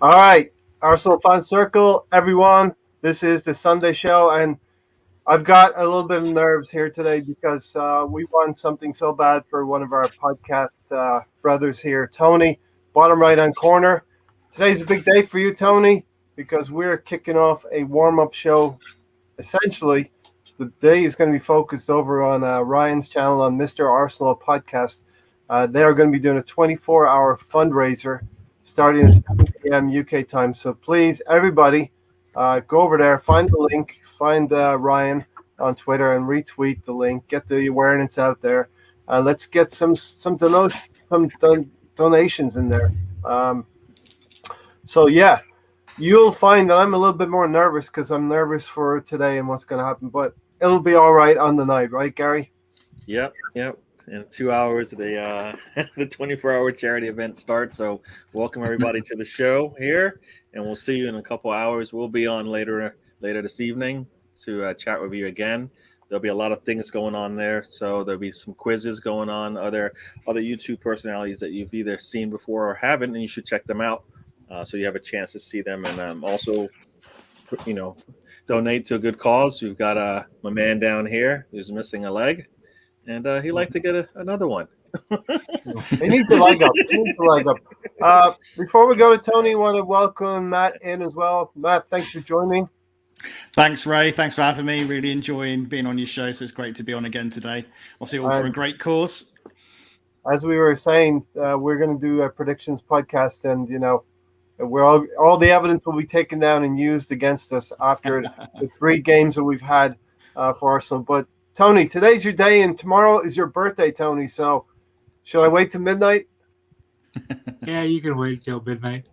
All right, Arsenal Fan Circle, everyone. This is the Sunday show, and I've got a little bit of nerves here today because we want something so bad for one of our podcast brothers here, Tony, bottom right hand corner. Today's a big day for you, Tony, because we're kicking off a warm up show. Essentially, the day is going to be focused over on Ryan's channel on Mr. Arsenal podcast. They are going to be doing a 24-hour fundraiser starting at 7 p.m. UK time. So please, everybody, go over there, find the link, find Ryan on Twitter, and retweet the link. Get the awareness out there. Let's get some donations in there. Um, so yeah, you'll find that I'm a little bit more nervous because I'm nervous for today and what's going to happen, but it'll be all right on the night, right, Gary? Yep. In 2 hours, the the 24-hour charity event starts. So, welcome everybody to the show here, and we'll see you in a couple hours. We'll be on later this evening to chat with you again. There'll be a lot of things going on there. So there'll be some quizzes going on, other YouTube personalities that you've either seen before or haven't, and you should check them out. So you have a chance to see them, and also, you know, donate to a good cause. We've got my man down here who's missing a leg, and he'd like to get another one. He needs a leg up. He needs a leg up. Before we go to Tony, I want to welcome Matt in as well. Matt, thanks for joining. Thanks, Ray. Thanks for having me. Really enjoying being on your show. So it's great to be on again today. Obviously, all for a great cause. As we were saying, we're going to do a predictions podcast, and we're all the evidence will be taken down and used against us after the three games that we've had for Arsenal. But Tony, today's your day, and tomorrow is your birthday, Tony. So should I wait till midnight? Yeah, you can wait till midnight.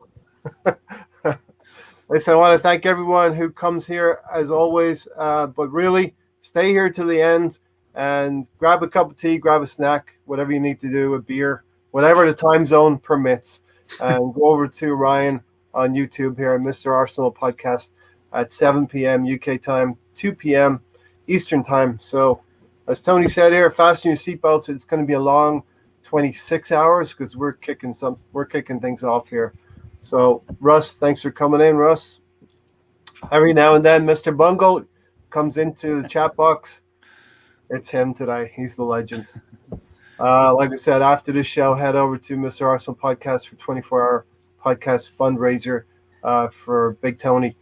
Listen, I want to thank everyone who comes here as always, but really stay here till the end and grab a cup of tea, grab a snack, whatever you need to do, a beer, whatever the time zone permits, and go over to Ryan on YouTube here at Mr. Arsenal Podcast at 7 p.m. UK time, 2 p.m. Eastern time. So, as Tony said here, fasten your seatbelts. It's going to be a long 26 hours because we're kicking things off here. So, Russ, thanks for coming in, Russ. Every now and then, Mr. Bungle comes into the chat box. It's him today. He's the legend. Like I said, after this show, head over to Mr. Arsenal Podcast for 24-hour podcast fundraiser for Big Tony.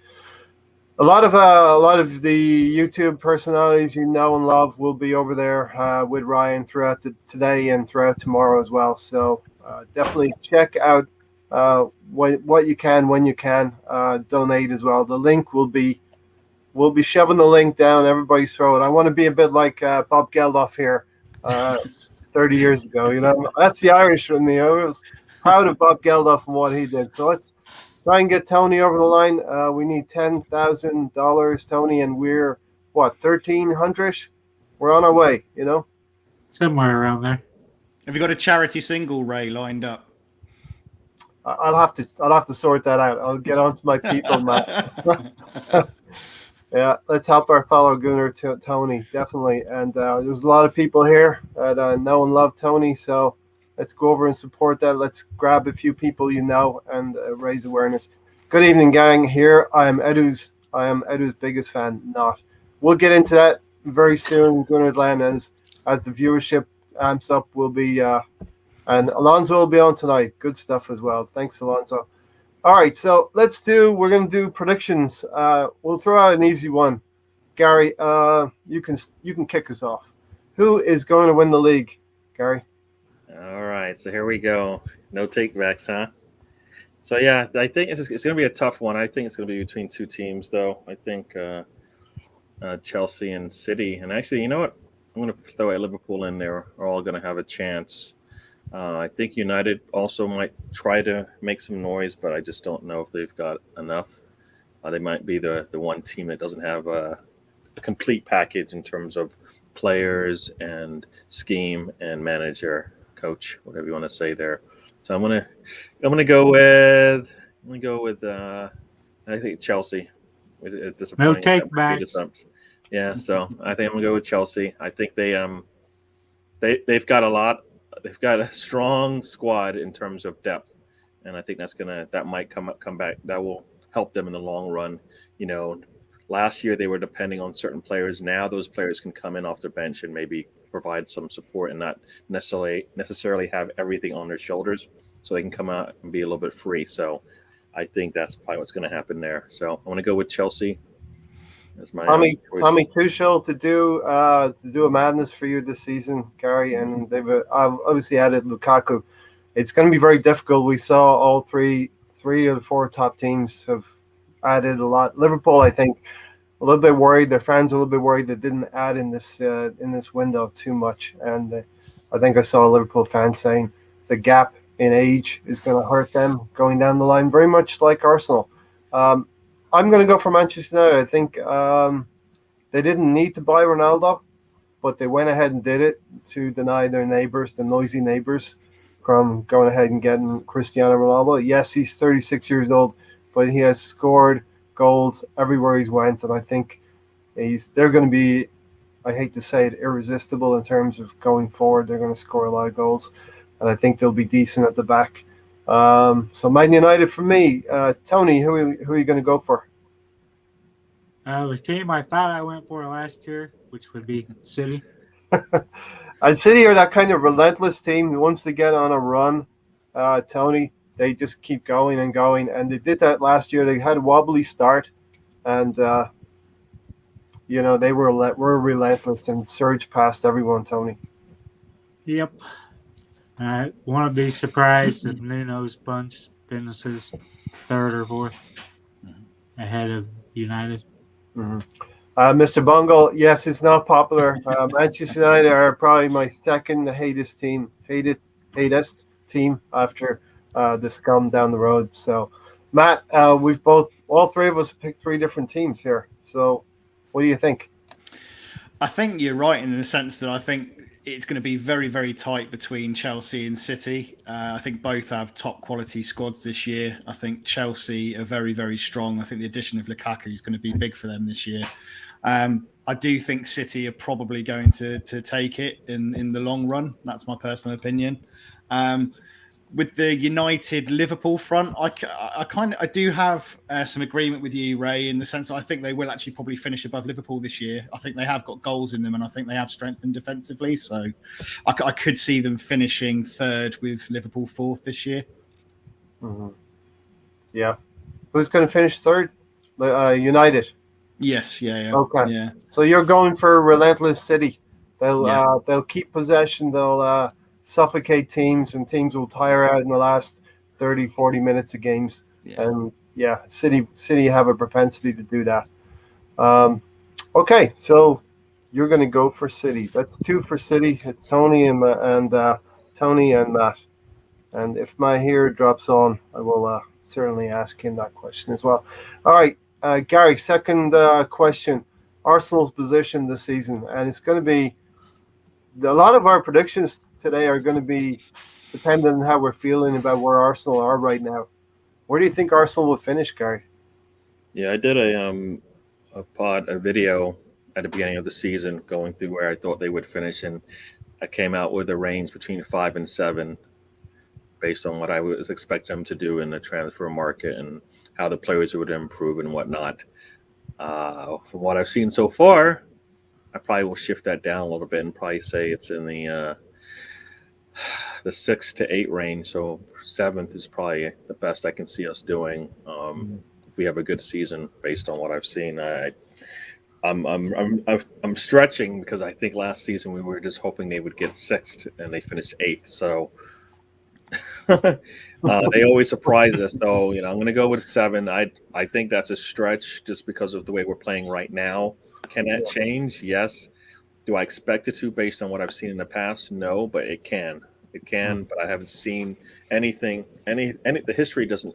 A lot of the YouTube personalities you know and love will be over there with Ryan throughout today and throughout tomorrow as well. So definitely check out what you can when you can donate as well. The link we'll be shoving the link down everybody's throat. I want to be a bit like Bob Geldof here 30 years ago. That's the Irish in me. I was proud of Bob Geldof and what he did. So let's try and get Tony over the line. We need $10,000, Tony, and we're 1,300. We're on our way. Somewhere around there. Have you got a charity single, Ray, lined up? I'll have to sort that out. I'll get on to my people, Matt. Yeah, let's help our fellow Gooner Tony, definitely. And there's a lot of people here that know and love Tony, so let's go over and support that. Let's grab a few people and raise awareness. Good evening, gang. Here I am Edu's biggest fan. Not. We'll get into that very soon. Goonerland as the viewership amps up. Will be. And Alonso will be on tonight. Good stuff as well. Thanks, Alonso. All right, so we're going to do predictions. We'll throw out an easy one. Gary, you can kick us off. Who is going to win the league, Gary? All right, so here we go. No takebacks, huh? So, yeah, I think it's going to be a tough one. I think it's going to be between two teams, though. I think Chelsea and City. And actually, you know what? I'm going to throw Liverpool in there. Are all going to have a chance. I think United also might try to make some noise, but I just don't know if they've got enough. They might be the one team that doesn't have a complete package in terms of players and scheme and manager, coach, whatever you want to say there. So I'm gonna go with I think Chelsea. No takebacks. Yeah, so I think I'm gonna go with Chelsea. I think they've got a lot. They've got a strong squad in terms of depth. and I think that might come back. That will help them in the long run. Last year they were depending on certain players. Now those players can come in off the bench and maybe provide some support and not necessarily have everything on their shoulders, so they can come out and be a little bit free. So I think that's probably what's going to happen there. So I want to go with Chelsea. That's my Tommy choice. Tuchel to do a madness for you this season, Gary, and they've obviously added Lukaku. It's going to be very difficult. We saw all three of the four top teams have added a lot. Liverpool, I think, a little bit worried. Their fans are a little bit worried they didn't add in this window too much. And I think I saw a Liverpool fan saying the gap in age is going to hurt them going down the line, very much like Arsenal. I'm going to go for Manchester United. I think they didn't need to buy Ronaldo, but they went ahead and did it to deny their neighbors, the noisy neighbors, from going ahead and getting Cristiano Ronaldo. Yes, he's 36 years old, but he has scored goals everywhere he's went, and I think they're going to be, I hate to say it, irresistible in terms of going forward. They're going to score a lot of goals, and I think they'll be decent at the back. So Man United for me. Tony, who are you going to go for? The team I thought I went for last year, which would be City. And City are that kind of relentless team who wants to get on a run. Tony, they just keep going and going, and they did that last year. They had a wobbly start, and they were relentless and surged past everyone. Tony. Yep. I won't be surprised if Nuno's bunch finishes third or fourth ahead of United. Mm-hmm. Mr. Bungle, yes, it's not popular. Manchester United are probably my second hatest team after the scum down the road. So, Matt, all three of us picked three different teams here. So, what do you think? I think you're right in the sense that I think it's going to be very, very tight between Chelsea and City. I think both have top quality squads this year. I think Chelsea are very, very strong. I think the addition of Lukaku is going to be big for them this year. I do think City are probably going to take it in the long run. That's my personal opinion. With the United Liverpool front, I do have some agreement with you, Ray, in the sense that I think they will actually probably finish above Liverpool this year. I think they have got goals in them, and I think they have strengthened defensively. So I could see them finishing third with Liverpool fourth this year. Mm-hmm. Yeah. Who's going to finish third? United. Yes. Yeah. Okay. Yeah. So you're going for relentless City. They'll keep possession. They'll suffocate teams, and teams will tire out in the last 30, 40 minutes of games. Yeah. And City have a propensity to do that. Okay, so you're going to go for City. That's two for City. It's Tony and Matt. And if Mahir drops on, I will certainly ask him that question as well. All right, Gary, second question. Arsenal's position this season, and it's going to be a lot of our predictions today are going to be dependent on how we're feeling about where Arsenal are right now. Where do you think Arsenal will finish, Gary? Yeah, I did a video at the beginning of the season going through where I thought they would finish, and I came out with a range between 5 and 7 based on what I was expecting them to do in the transfer market and how the players would improve and whatnot. From what I've seen so far, I probably will shift that down a little bit and probably say it's in the 6 to 8 range. So 7th is probably the best I can see us doing. If we have a good season based on what I've seen. I'm stretching because I think last season we were just hoping they would get 6th and they finished 8th. So they always surprise us. So I'm going to go with 7. I think that's a stretch just because of the way we're playing right now. Can that change? Yes. Do I expect it to based on what I've seen in the past? No, but it can. It can, but I haven't seen anything. The history doesn't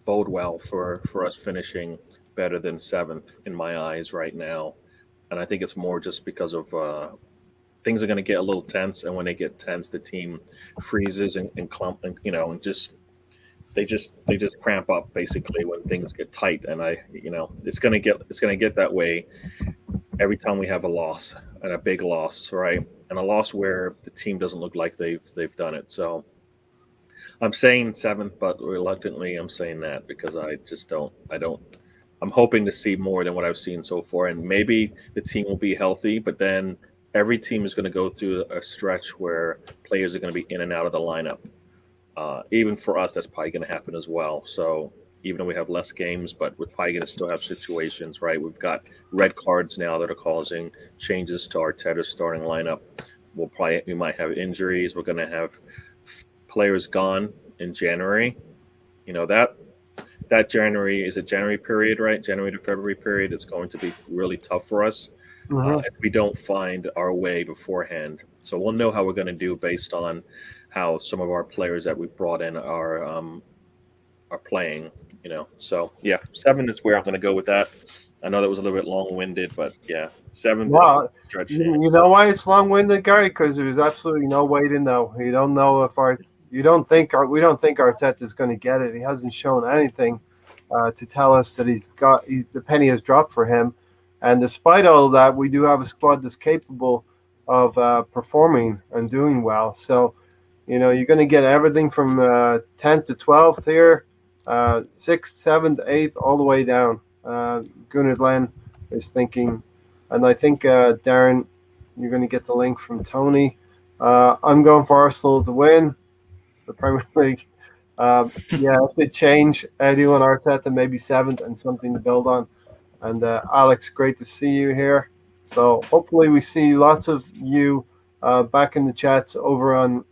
bode well for us finishing better than 7th in my eyes right now. And I think it's more just because of things are going to get a little tense, and when they get tense, the team freezes and clump, and they just cramp up basically when things get tight. And it's going to get that way every time we have a loss, and a big loss, right? And a loss where the team doesn't look like they've done it. So I'm saying seventh, but reluctantly, I'm saying that because I just don't. I don't. I'm hoping to see more than what I've seen so far, and maybe the team will be healthy. But then every team is going to go through a stretch where players are going to be in and out of the lineup. Even for us, that's probably going to happen as well. So even though we have less games, but we're probably going to still have situations, right? We've got red cards now that are causing changes to our Arteta's starting lineup. We might have injuries. We're going to have players gone in January. You know that January is a January period, right? January to February period. It's going to be really tough for us if we don't find our way beforehand. So we'll know how we're going to do based on how some of our players that we brought in are playing. So yeah, seven is where I'm going to go with that. I know that was a little bit long-winded, but yeah, seven Well, stretch. you know why it's long-winded, Gary? Because there's absolutely no way to know. You don't know if we don't think Arteta is going to get it. He hasn't shown anything to tell us that the penny has dropped for him. And despite all of that, we do have a squad that's capable of performing and doing well. So, you're going to get everything from 10th to 12th here, 6th, 7th, 8th, all the way down. Gunnar Glenn is thinking, and I think, Darren, you're going to get the link from Tony. I'm going for Arsenal to win the Premier League. If they change Edu and Arteta, maybe 7th and something to build on. And Alex, great to see you here. So hopefully we see lots of you back in the chats over on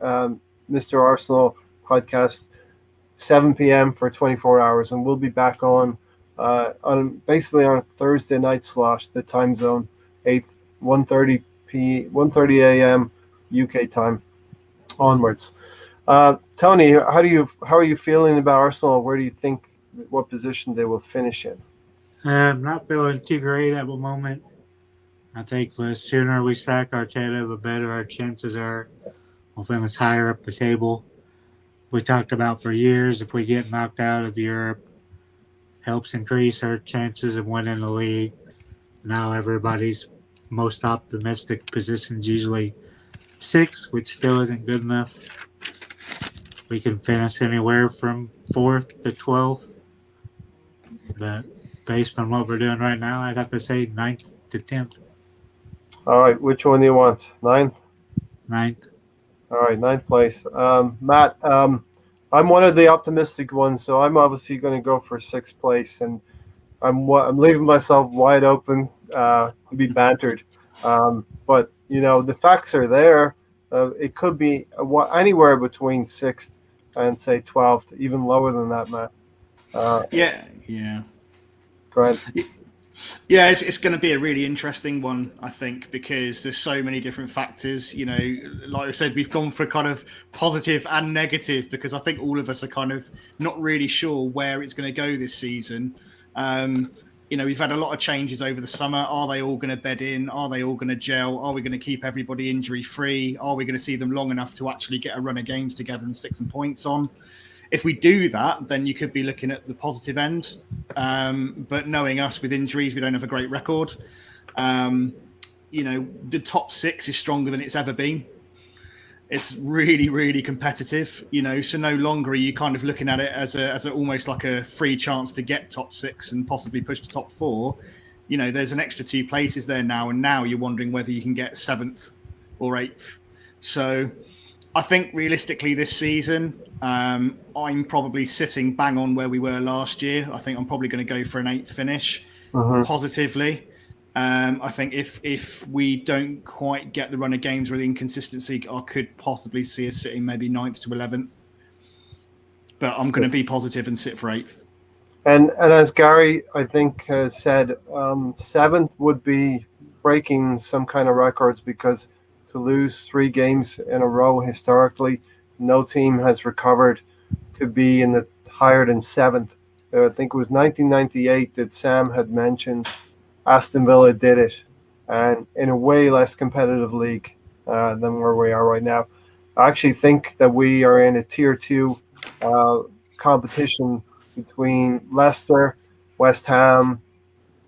Mr. Arsenal podcast, 7 p.m. for 24 hours. And we'll be back on basically on a Thursday night slot, the time zone, 1:30 a.m. UK time onwards. Tony, how are you feeling about Arsenal? Where do you think, what position they will finish in? I'm not feeling too great at the moment. I think the sooner we sack Arteta, the better our chances are of finish higher up the table. We talked about for years, if we get knocked out of Europe, helps increase our chances of winning the league. Now everybody's most optimistic position's usually 6, which still isn't good enough. We can finish anywhere from 4th to 12th. But based on what we're doing right now, I'd have to say 9th to 10th. All right, which one do you want? 9th? 9th. All right, 9th place. Matt, I'm one of the optimistic ones, so I'm obviously going to go for 6th place, and I'm leaving myself wide open to be bantered. But the facts are there. It could be anywhere between 6th and say 12th, even lower than that, Matt. Yeah. Go ahead. Yeah, it's going to be a really interesting one, I think, because there's so many different factors. Like I said, we've gone for kind of positive and negative because I think all of us are kind of not really sure where it's going to go this season. We've had a lot of changes over the summer. Are they all going to bed in? Are they all going to gel? Are we going to keep everybody injury free? Are we going to see them long enough to actually get a run of games together and stick some points on? If we do that, then you could be looking at the positive end. But knowing us with injuries, we don't have a great record. The top 6 is stronger than it's ever been. It's really, really competitive, so no longer are you kind of looking at it as a almost like a free chance to get top 6 and possibly push to top 4. There's an extra 2 places there now, and now you're wondering whether you can get 7th or 8th. So I think realistically this season, I'm probably sitting bang on where we were last year. I think I'm probably going to go for an 8th finish positively. I think if we don't quite get the run of games or the inconsistency, I could possibly see us sitting maybe 9th to 11th. But I'm going to be positive and sit for 8th. And as Gary, I think, has said, 7th would be breaking some kind of records because to lose 3 games in a row historically, no team has recovered to be in the higher than 7th. I think it was 1998 that Sam had mentioned Aston Villa did it, and in a way less competitive league than where we are right now. I actually think that we are in a tier 2 competition between Leicester, West Ham,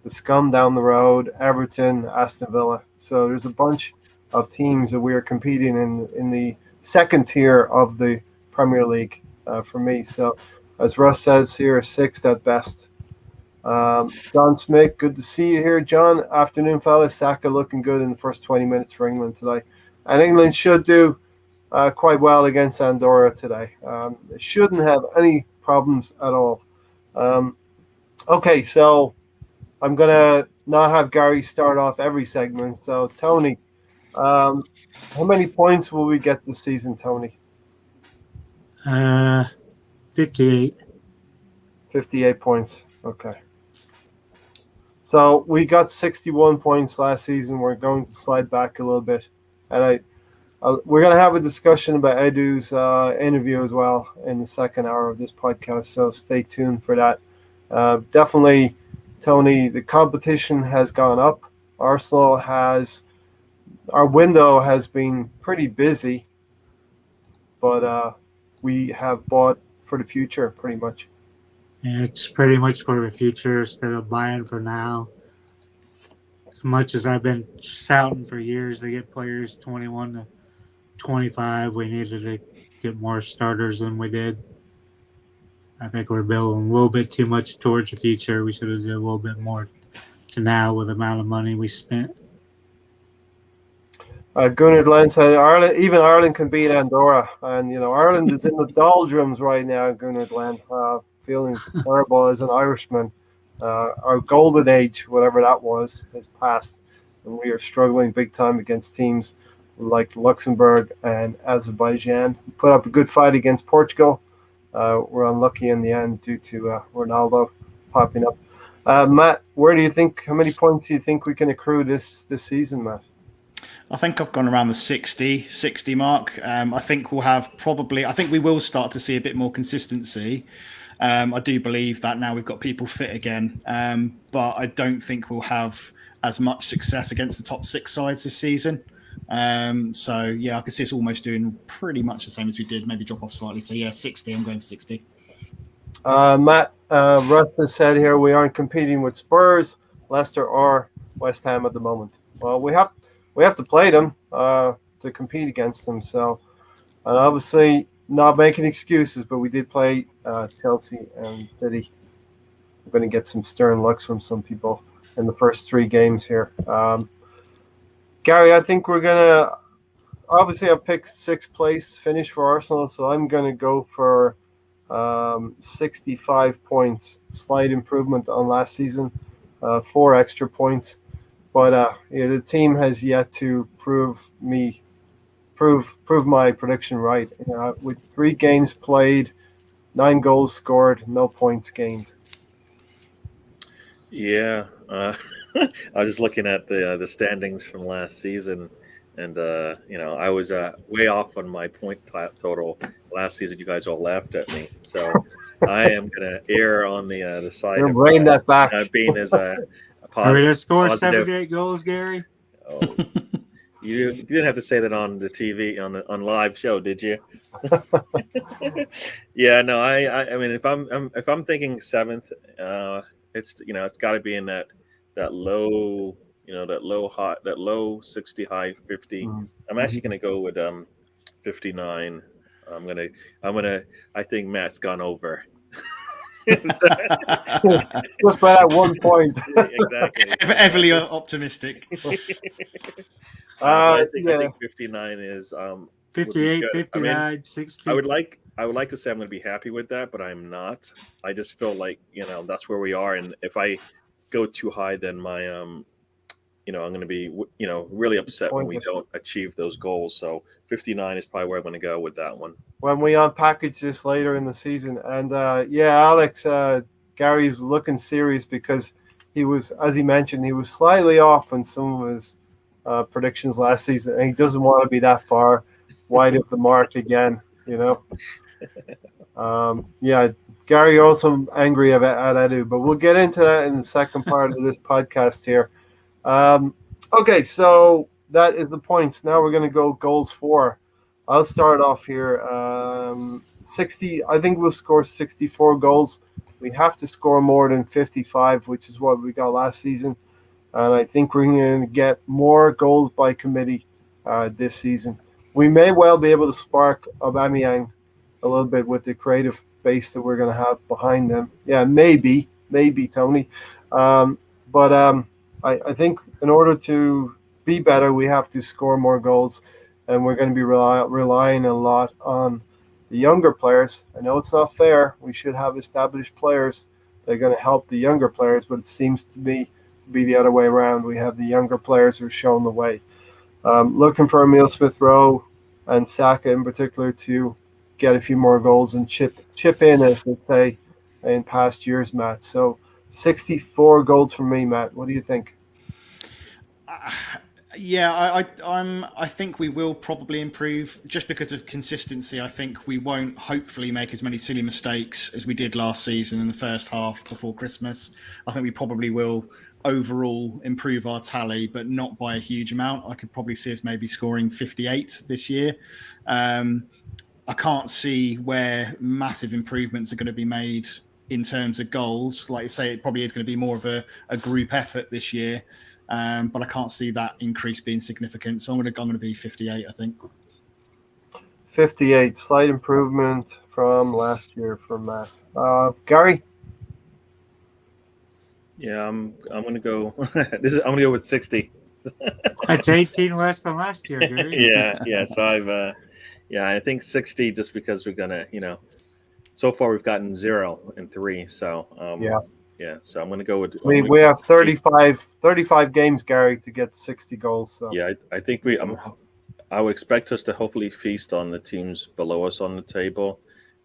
the scum down the road, Everton, Aston Villa. So there's a bunch of teams that we are competing in the second tier of the Premier League. for me. So, as Russ says here, 6th at best. John Smith, good to see you here, John. Afternoon, fellas. Saka looking good in the first 20 minutes for England today. And England should do quite well against Andorra today. They shouldn't have any problems at all. Okay, so I'm going to not have Gary start off every segment. So, Tony, how many points will we get this season, Tony? 58. 58 points. Okay. So we got 61 points last season. We're going to slide back a little bit. And we're going to have a discussion about Edu's interview as well in the second hour of this podcast. So stay tuned for that. Definitely, Tony, the competition has gone up. Arsenal our window has been pretty busy, but we have bought for the future pretty much. It's pretty much for the future instead of buying for now. As much as I've been shouting for years to get players 21 to 25, we needed to get more starters than we did. I think we're building a little bit too much towards the future. We should have done a little bit more to now with the amount of money we spent. Gunnar Glenn said Ireland can beat Andorra, and Ireland is in the doldrums right now. Gunnar Glenn, feeling terrible as an Irishman. Our golden age, whatever that was, has passed, and we are struggling big time against teams like Luxembourg and Azerbaijan. We put up a good fight against Portugal. We're unlucky in the end due to Ronaldo popping up. Matt, how many points do you think we can accrue this season, Matt? I think I've gone around the 60 mark. I think we will start to see a bit more consistency. I do believe that now we've got people fit again, but I don't think we'll have as much success against the top 6 sides this season. So yeah, I can see us almost doing pretty much the same as we did, maybe drop off slightly. So yeah, 60. I'm going for 60. Matt, Russ has said here we aren't competing with Spurs, Leicester, or West Ham at the moment. Well, we have to play them to compete against them. So, and obviously not making excuses, but we did play Chelsea and City. We're going to get some stern looks from some people in the first 3 games here. Gary, I think we're going to obviously I've picked 6th place finish for Arsenal, so I'm going to go for 65 points, slight improvement on last season, 4 extra points. But the team has yet to prove my prediction right. With 3 games played, 9 goals scored, no points gained. Yeah, I was just looking at the standings from last season, and I was way off on my point total last season. You guys all laughed at me, so I am going to err on the side of bring that back. Being as a Are we going to score positive. 78 goals, Gary? Oh, you didn't have to say that on the TV on live show, did you? Yeah, no. I mean, if I'm thinking 7th, it's got to be in that low, that low 60, high 50. Mm-hmm. I'm actually going to go with 59. I think Matt's gone over. Just by that 1 point. Exactly. Everly optimistic. I think 59 is 58, 59, 60. I would like to say I'm going to be happy with that, but I'm not. I just feel like that's where we are, and if I go too high, then my I'm going to be really upset when we don't achieve those goals. So 59 is probably where I'm going to go with that one. When we unpackage this later in the season, and Alex, Gary's looking serious because he was, as he mentioned, he was slightly off on some of his predictions last season, and he doesn't want to be that far wide of the mark again. Gary also angry at Edu, but we'll get into that in the second part of this podcast here. Okay, so that is the points. Now we're going to go goals for. I'll start off here. 60. I think we'll score 64 goals. We have to score more than 55, which is what we got last season. And I think we're going to get more goals by committee this season. We may well be able to spark Aubameyang a little bit with the creative base that we're going to have behind them. Yeah, maybe, Tony. But I think in order to be better, we have to score more goals, and we're going to be relying a lot on the younger players. I know it's not fair. We should have established players that are going to help the younger players, but it seems to me to be the other way around. We have the younger players who are showing the way. Looking for Emile Smith-Rowe and Saka in particular to get a few more goals and chip in, as they say, in past years, Matt. So 64 goals from me, Matt. What do you think? Yeah, I think we will probably improve just because of consistency. I think we won't hopefully make as many silly mistakes as we did last season in the first half before Christmas. I think we probably will overall improve our tally, but not by a huge amount. I could probably see us maybe scoring 58 this year. I can't see where massive improvements are going to be made in terms of goals. Like you say, it probably is going to be more of a group effort this year. But I can't see that increase being significant. So I'm going to be 58, I think. 58, slight improvement from last year for Matt. Gary? Yeah, I'm going to go. I'm going to go with 60. That's 18 less than last year, Gary. yeah. So I think 60 just because we're gonna, so far we've gotten 0 and 3. So yeah. So I'm gonna go with. We have 35 games, Gary, to get 60 goals. So. Yeah, I think I would expect us to hopefully feast on the teams below us on the table,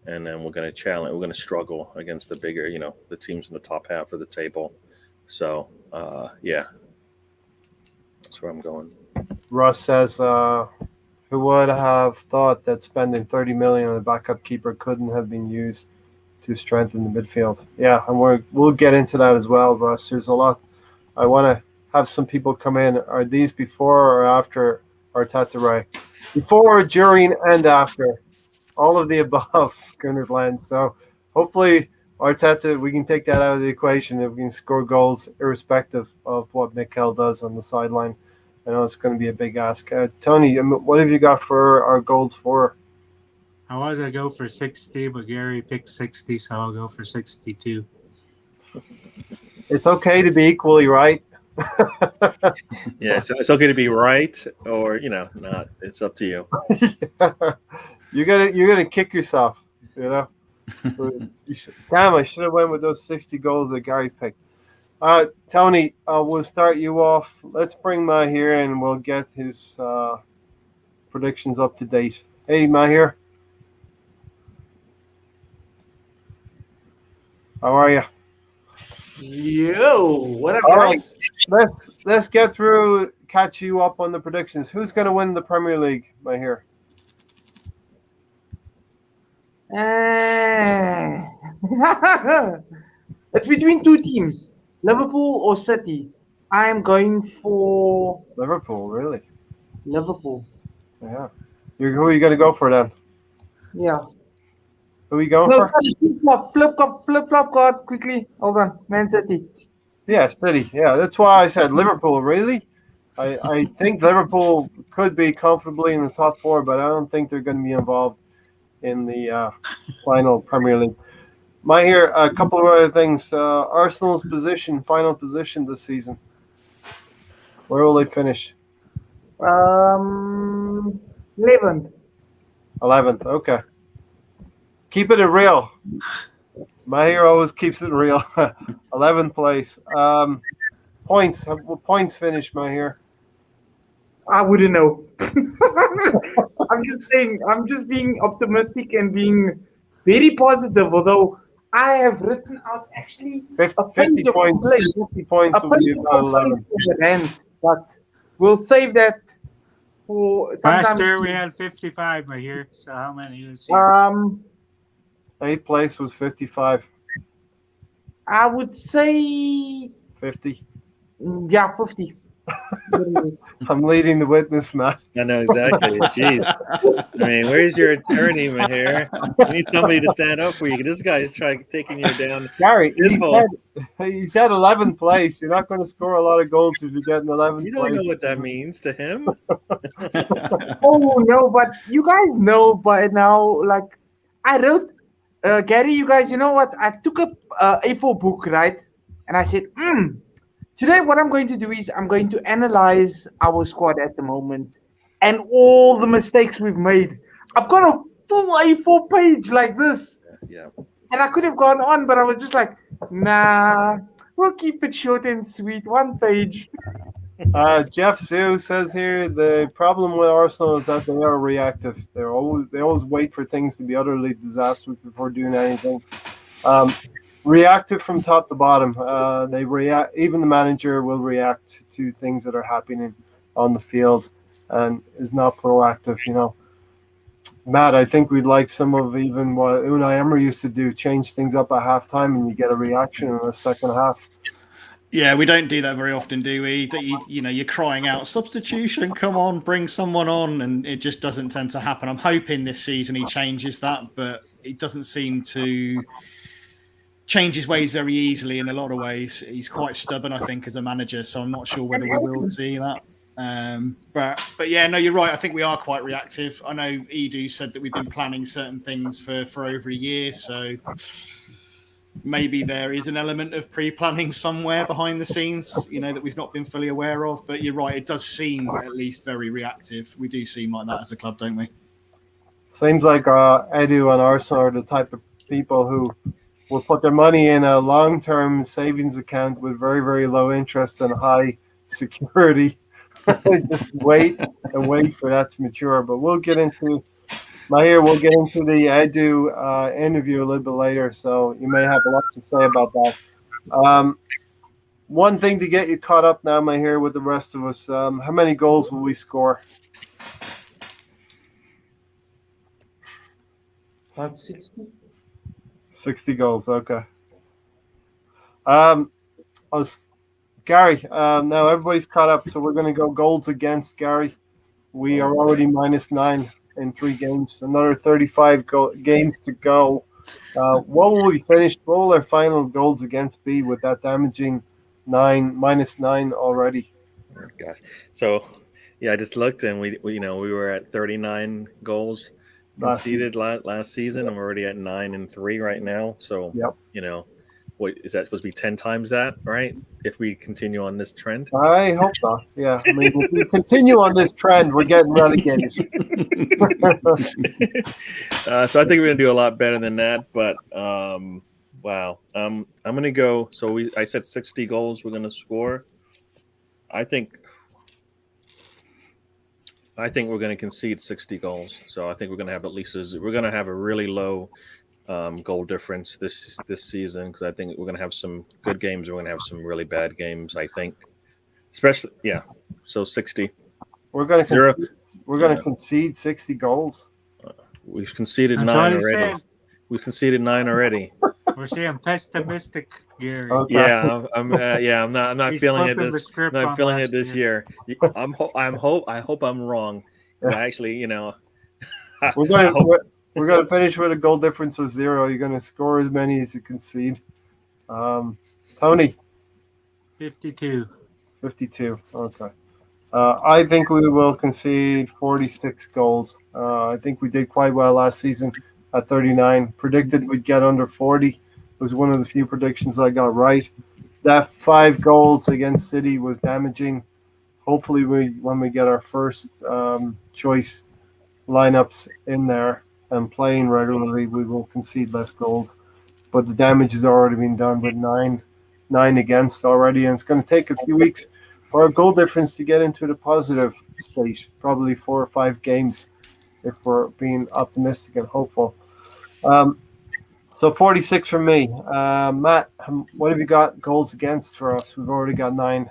and then we're going to challenge. We're going to struggle against the bigger, the teams in the top half of the table. So, yeah, that's where I'm going. Russ says, "Who would have thought that spending 30 million on a backup keeper couldn't have been used to strengthen the midfield?" Yeah, and we'll get into that as well, Russ. There's a lot. I want to have some people come in. Are these before or after Arteta, right? Before, during, and after. All of the above, Gunnar Glenn. So hopefully Arteta, we can take that out of the equation if we can score goals irrespective of what Mikel does on the sideline. I know it's going to be a big ask. Tony, what have you got for our goals for? I was going to go for 60, but Gary picked 60, so I'll go for 62. It's okay to be equally right. Yeah, so it's okay to be right or, not. It's up to you. Yeah. You're gonna kick yourself, Damn, I should have went with those 60 goals that Gary picked. Tony, we'll start you off. Let's bring Mahir in and we'll get his predictions up to date. Hey, Mahir. How are you? Yo, what up, All guys? right, let's get through, catch you up on the predictions. Who's going to win the Premier League, Mahir? It's between two teams, Liverpool or City. I'm going for Liverpool, really? Liverpool. Yeah. Who are you going to go for then? Yeah. Who are you going No, for? sorry, flip-flop card, quickly. Hold on, Man City. Yeah, City. Yeah, that's why I said Liverpool, really? I think Liverpool could be comfortably in the top 4, but I don't think they're going to be involved in the final Premier League. Mahir, a couple of other things. Arsenal's final position this season. Where will they finish? 11th. 11th. Okay. Keep it real. Mahir always keeps it real. 11th place. Points. Will points finish, Mahir? I wouldn't know. I'm just saying, I'm just being optimistic and being very positive, although I have written out actually 50 points. 50 points will be about 11. But we'll save that for sometimes. Last year we had 55, Mahir. So how many this year? 8th place was 55. I would say 50. Yeah, 50. I'm leading the witness, Matt. I know exactly. Jeez. I mean, where's your attorney, Mahir? You need somebody to stand up for you. This guy is taking you down. Gary, he said 11th place. You're not going to score a lot of goals if you get an 11th place. You don't know what that means to him. Oh, no, but you guys know by now, like, I wrote, Gary, you guys, you know what? I took a A4 book, right? And I said, today what I'm going to do is I'm going to analyze our squad at the moment and all the mistakes we've made. I've got a full A4 page like this. Yeah. And I could have gone on, but I was just like, nah, we'll keep it short and sweet. One page. Jeff Sue says here the problem with Arsenal is that they are reactive. They always wait for things to be utterly disastrous before doing anything. Reactive from top to bottom. They react. Even the manager will react to things that are happening on the field, and is not proactive. You know, Matt, I think we'd like some of even what Unai Emery used to do: change things up at halftime, and you get a reaction in the second half. Yeah, we don't do that very often, do we? You're crying out, substitution, come on, bring someone on, and it just doesn't tend to happen. I'm hoping this season he changes that, but it doesn't seem to change his ways very easily in a lot of ways. He's quite stubborn, I think, as a manager, so I'm not sure whether we will see that. But yeah, no, you're right. I think we are quite reactive. I know Edu said that we've been planning certain things for over a year, so maybe there is an element of pre-planning somewhere behind the scenes, that we've not been fully aware of. But you're right, it does seem at least very reactive. We do seem like that as a club, don't we? Seems like Edu and Arsenal are the type of people who will put their money in a long-term savings account with very, very low interest and high security. Just wait and wait for that to mature. But we'll get into we'll get into the Edu interview a little bit later, so you may have a lot to say about that. One thing to get you caught up now, Mahir, with the rest of us, how many goals will we score? 60. 60 goals, okay. Gary, now everybody's caught up, so we're going to go goals against, Gary. We are already -9 in 3 games, another 35 games to go. What will we finish? What will our final goals against be with that damaging -9 already? Oh, gosh. So, yeah, I just looked and we were at 39 goals conceded last season, and we're already at 9-3 right now. So, yep. What is that supposed to be 10 times that, right? If we continue on this trend? I hope not. Yeah. I mean, if we continue on this trend, we're getting relegated. So I think we're going to do a lot better than that. But, wow. I'm going to go. So I said 60 goals we're going to score. I think we're going to concede 60 goals. So I think we're going to have we're going to have a really low goal difference this season, because I think we're going to have some good games. We're going to have some really bad games, I think. Especially, yeah. So 60. We're going to concede 60 goals. We've conceded 9 already. We've conceded 9 already. We're seeing pessimistic, Gary. Okay. Yeah, I'm not feeling it this. Not feeling it this year. I hope I'm wrong. Actually, We're going to finish with a goal difference of 0. You're going to score as many as you concede. Tony? 52. 52, okay. I think we will concede 46 goals. I think we did quite well last season at 39. Predicted we'd get under 40. It was one of the few predictions I got right. That 5 goals against City was damaging. Hopefully, when we get our first choice lineups in there and playing regularly, we will concede less goals. But the damage has already been done with 9 against already, and it's going to take a few weeks for our goal difference to get into the positive state, probably 4 or 5 games if we're being optimistic and hopeful. So 46 for me. Matt, what have you got goals against for us? We've already got 9.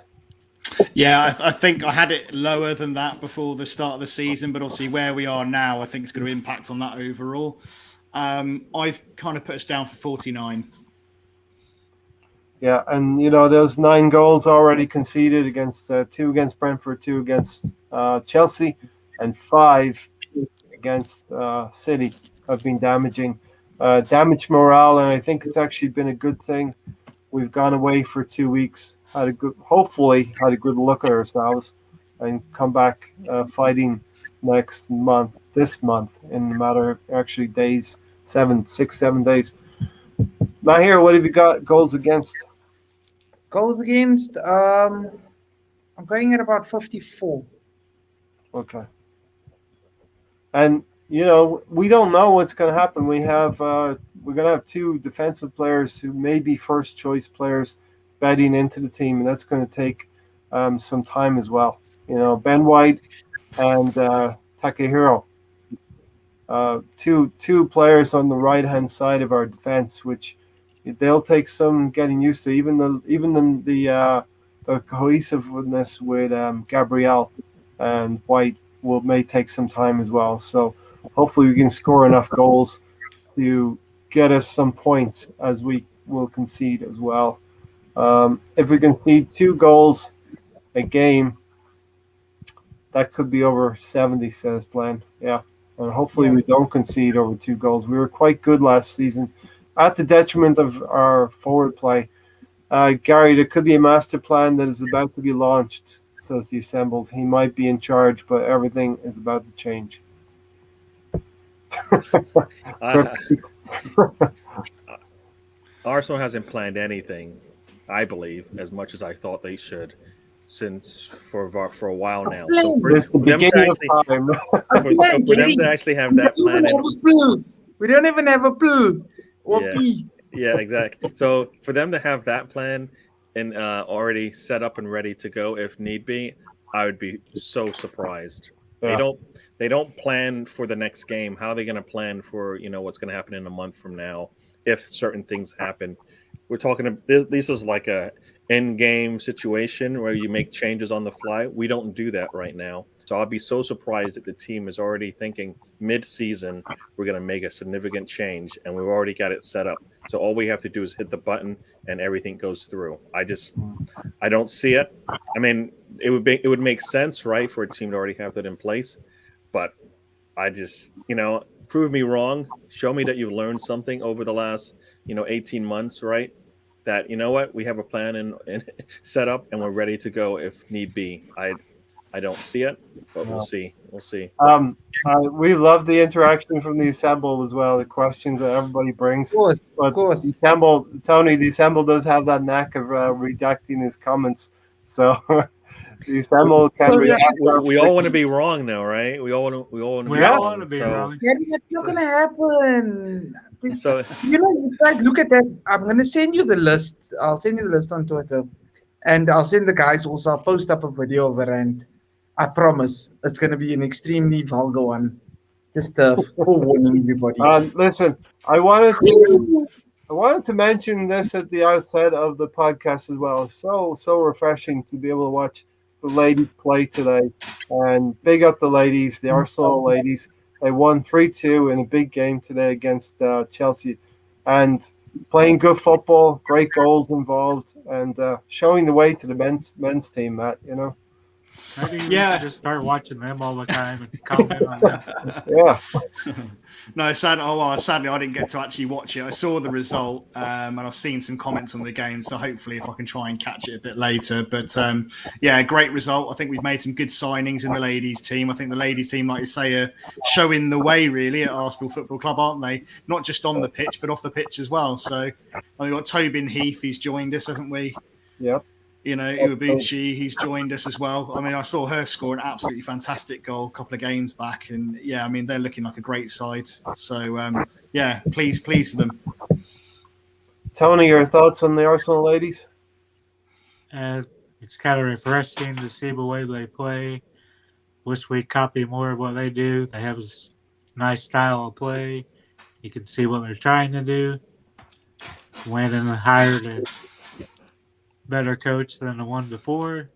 Yeah, I think I had it lower than that before the start of the season, but obviously where we are now, I think it's going to impact on that overall. I've kind of put us down for 49. Yeah, and those 9 goals already conceded against 2 against Brentford, 2 against Chelsea, and 5 against City have been damaging. Damaged morale, and I think it's actually been a good thing. We've gone away for 2 weeks, hopefully had a good look at ourselves, and come back fighting this month, in a matter of actually days 6, 7 days. Not here. What have you got goals against? Goals against, I'm going at about 54. Okay. And we don't know what's going to happen. We're going to have 2 defensive players who may be first choice players betting into the team, and that's going to take some time as well. Ben White and Takehiro, two players on the right hand side of our defense, which they'll take some getting used to. Even the cohesiveness with Gabriel and White may take some time as well. So hopefully we can score enough goals to get us some points, as we will concede as well. If we concede 2 goals a game, that could be over 70, says Glenn. Yeah. And hopefully we don't concede over 2 goals. We were quite good last season, at the detriment of our forward play. Gary, there could be a master plan that is about to be launched, says the assembled. He might be in charge, but everything is about to change. Arsenal hasn't planned anything, I believe, as much as I thought they should, for a while now. So for them to actually have that plan, we don't even have a clue. Yeah, exactly. So for them to have that plan and already set up and ready to go if need be, I would be so surprised. Yeah. They don't plan for the next game. How are they going to plan for what's going to happen in a month from now if certain things happen? We're talking. This is like a end game situation where you make changes on the fly. We don't do that right now. So I'll be so surprised that the team is already thinking mid-season we're going to make a significant change, and we've already got it set up. So all we have to do is hit the button, and everything goes through. I don't see it. I mean, it would make sense, right, for a team to already have that in place. But I just, prove me wrong. Show me that you've learned something over the last, 18 months, right? That, what, we have a plan and set up, and we're ready to go if need be. I don't see it, but we'll see. We'll see. We love the interaction from the assemble as well. The questions that everybody brings. Of course. The assemble does have that knack of redacting his comments. So the assemble can we all want to be wrong now, right? We all want to be wrong. Yeah, that's not gonna happen. So in fact, look at that. I'm gonna send you the list. I'll send you the list on Twitter, and I'll send the guys also. I'll post up a video of it, and I promise it's gonna be an extremely vulgar one. Just forewarning everybody. Listen, I wanted to mention this at the outset of the podcast as well. So refreshing to be able to watch the ladies play today, and big up the ladies, the Arsenal ladies. They won 3-2 in a big game today against Chelsea, and playing good football, great goals involved, and showing the way to the men's team, Matt. Maybe we should just start watching them all the time and comment on them. Yeah. No, sadly, I didn't get to actually watch it. I saw the result, and I've seen some comments on the game. So hopefully, if I can try and catch it a bit later. But great result. I think we've made some good signings in the ladies' team. I think the ladies' team, like you say, are showing the way really at Arsenal Football Club, aren't they? Not just on the pitch, but off the pitch as well. So we've got Tobin Heath, who's joined us, haven't we? Yep. Iwabuchi, he's joined us as well. I mean, I saw her score an absolutely fantastic goal a couple of games back. And, they're looking like a great side. So, pleased for them. Tony, your thoughts on the Arsenal ladies? It's kind of refreshing to see the way they play. Wish we'd copy more of what they do. They have a nice style of play. You can see what they're trying to do. Went and hired a better coach than the one before.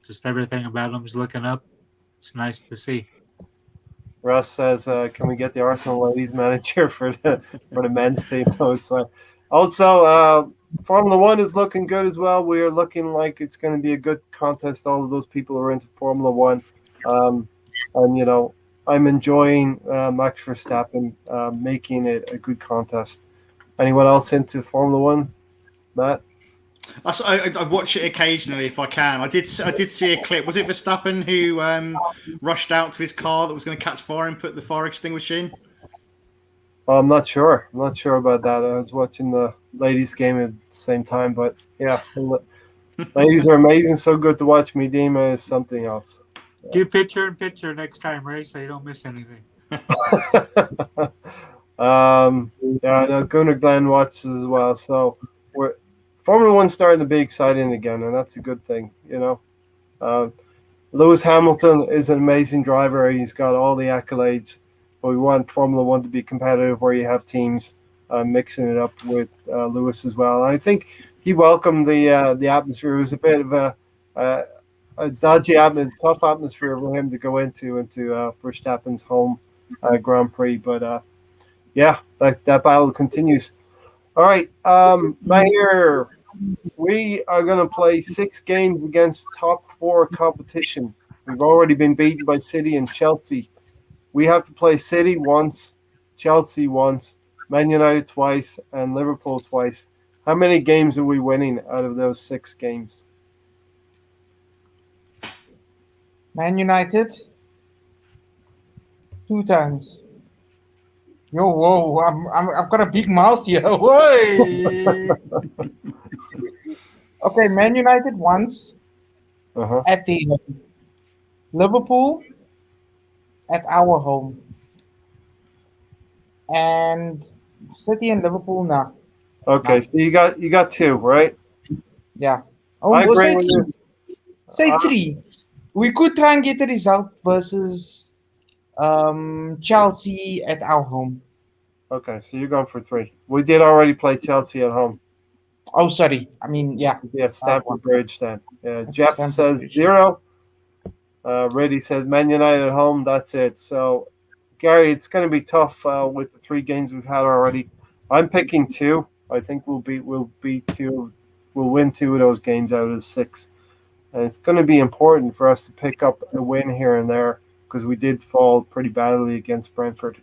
Just everything about them's looking up. It's nice to see. Russ says, "Can we get the Arsenal ladies manager for the men's team?" So it's also Formula One is looking good as well. We are looking like it's going to be a good contest. All of those people are into Formula One, and I'm enjoying Max Verstappen making it a good contest. Anyone else into Formula One, Matt? I watch it occasionally if I can. I did see a clip. Was it Verstappen who rushed out to his car that was going to catch fire and put the fire extinguisher in? Well, I'm not sure. I'm not sure about that. I was watching the ladies' game at the same time, but yeah, ladies are amazing. So good to watch. Medema is something else. Do picture in picture next time, Ray, so you don't miss anything. Yeah, I know Gunnar Glenn watches as well. So we're Formula One starting to be exciting again, and that's a good thing. Uh, Lewis Hamilton is an amazing driver. He's got all the accolades. But we want Formula One to be competitive, where you have teams mixing it up with Lewis as well. And I think he welcomed the atmosphere. It was a bit of a dodgy atmosphere, tough atmosphere for him to go into Verstappen's home Grand Prix. But yeah, that battle continues. All right, Mahir, we are going to play 6 games against top 4 competition. We've already been beaten by City and Chelsea. We have to play City once, Chelsea once, Man United twice, and Liverpool twice. How many games are we winning out of those 6 games? Man United 2 times. Yo, whoa! I've got a big mouth here. Whoa! Okay, Man United once Uh-huh. at the home. Liverpool at our home, and City and Liverpool now. Okay, so you got 2, right? Yeah. Oh, I we'll agree say with you. 3. Say 3. We could try and get the result versus Chelsea at our home. Okay, so you're going for 3. We did already play Chelsea at home. Oh, sorry. I mean, yeah. Yeah, Stamford Bridge then. Jeff Stamford says Bridge. 0. Reddy says Man United at home. That's it. So, Gary, it's going to be tough with the 3 games we've had already. I'm picking 2. I think we'll beat 2. We'll win 2 of those games out of the 6. And it's going to be important for us to pick up a win here and there because we did fall pretty badly against Brentford.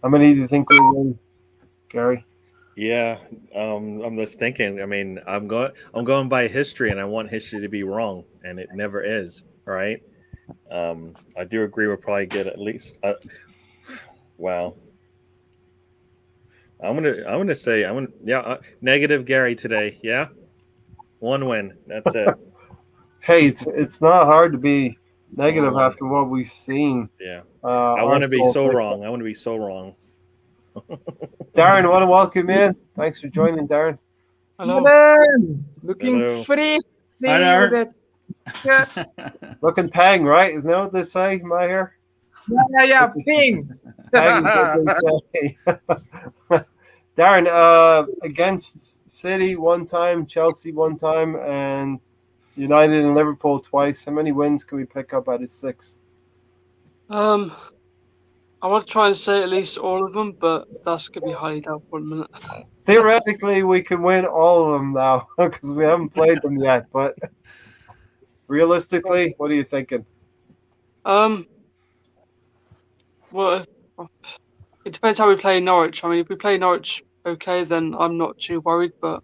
How many do you think we'll win, Gary? Yeah, I'm just thinking. I mean, I'm going by history, and I want history to be wrong, and it never is. Right? I do agree. We'll probably get at least. Wow. I'm gonna say negative Gary today. Yeah, 1 win. That's it. Hey, it's not hard to be negative after what we've seen. Yeah. I want to be so wrong. I want to be so wrong. Darren, I want to welcome you in. Thanks for joining, Darren. Hello. Looking Hello. free. Hi, Darren. Looking pang, right? Isn't that what they say, my hair? Yeah, ping. Pang is what they say. Darren, against City 1 time, Chelsea 1 time, and United and Liverpool twice. How many wins can we pick up out of 6? I want to try and say at least all of them, but that's gonna be highly doubtful in a minute. Theoretically, we can win all of them now because we haven't played them yet. But realistically, what are you thinking? Well, it depends how we play Norwich. I mean, if we play Norwich okay, then I'm not too worried. But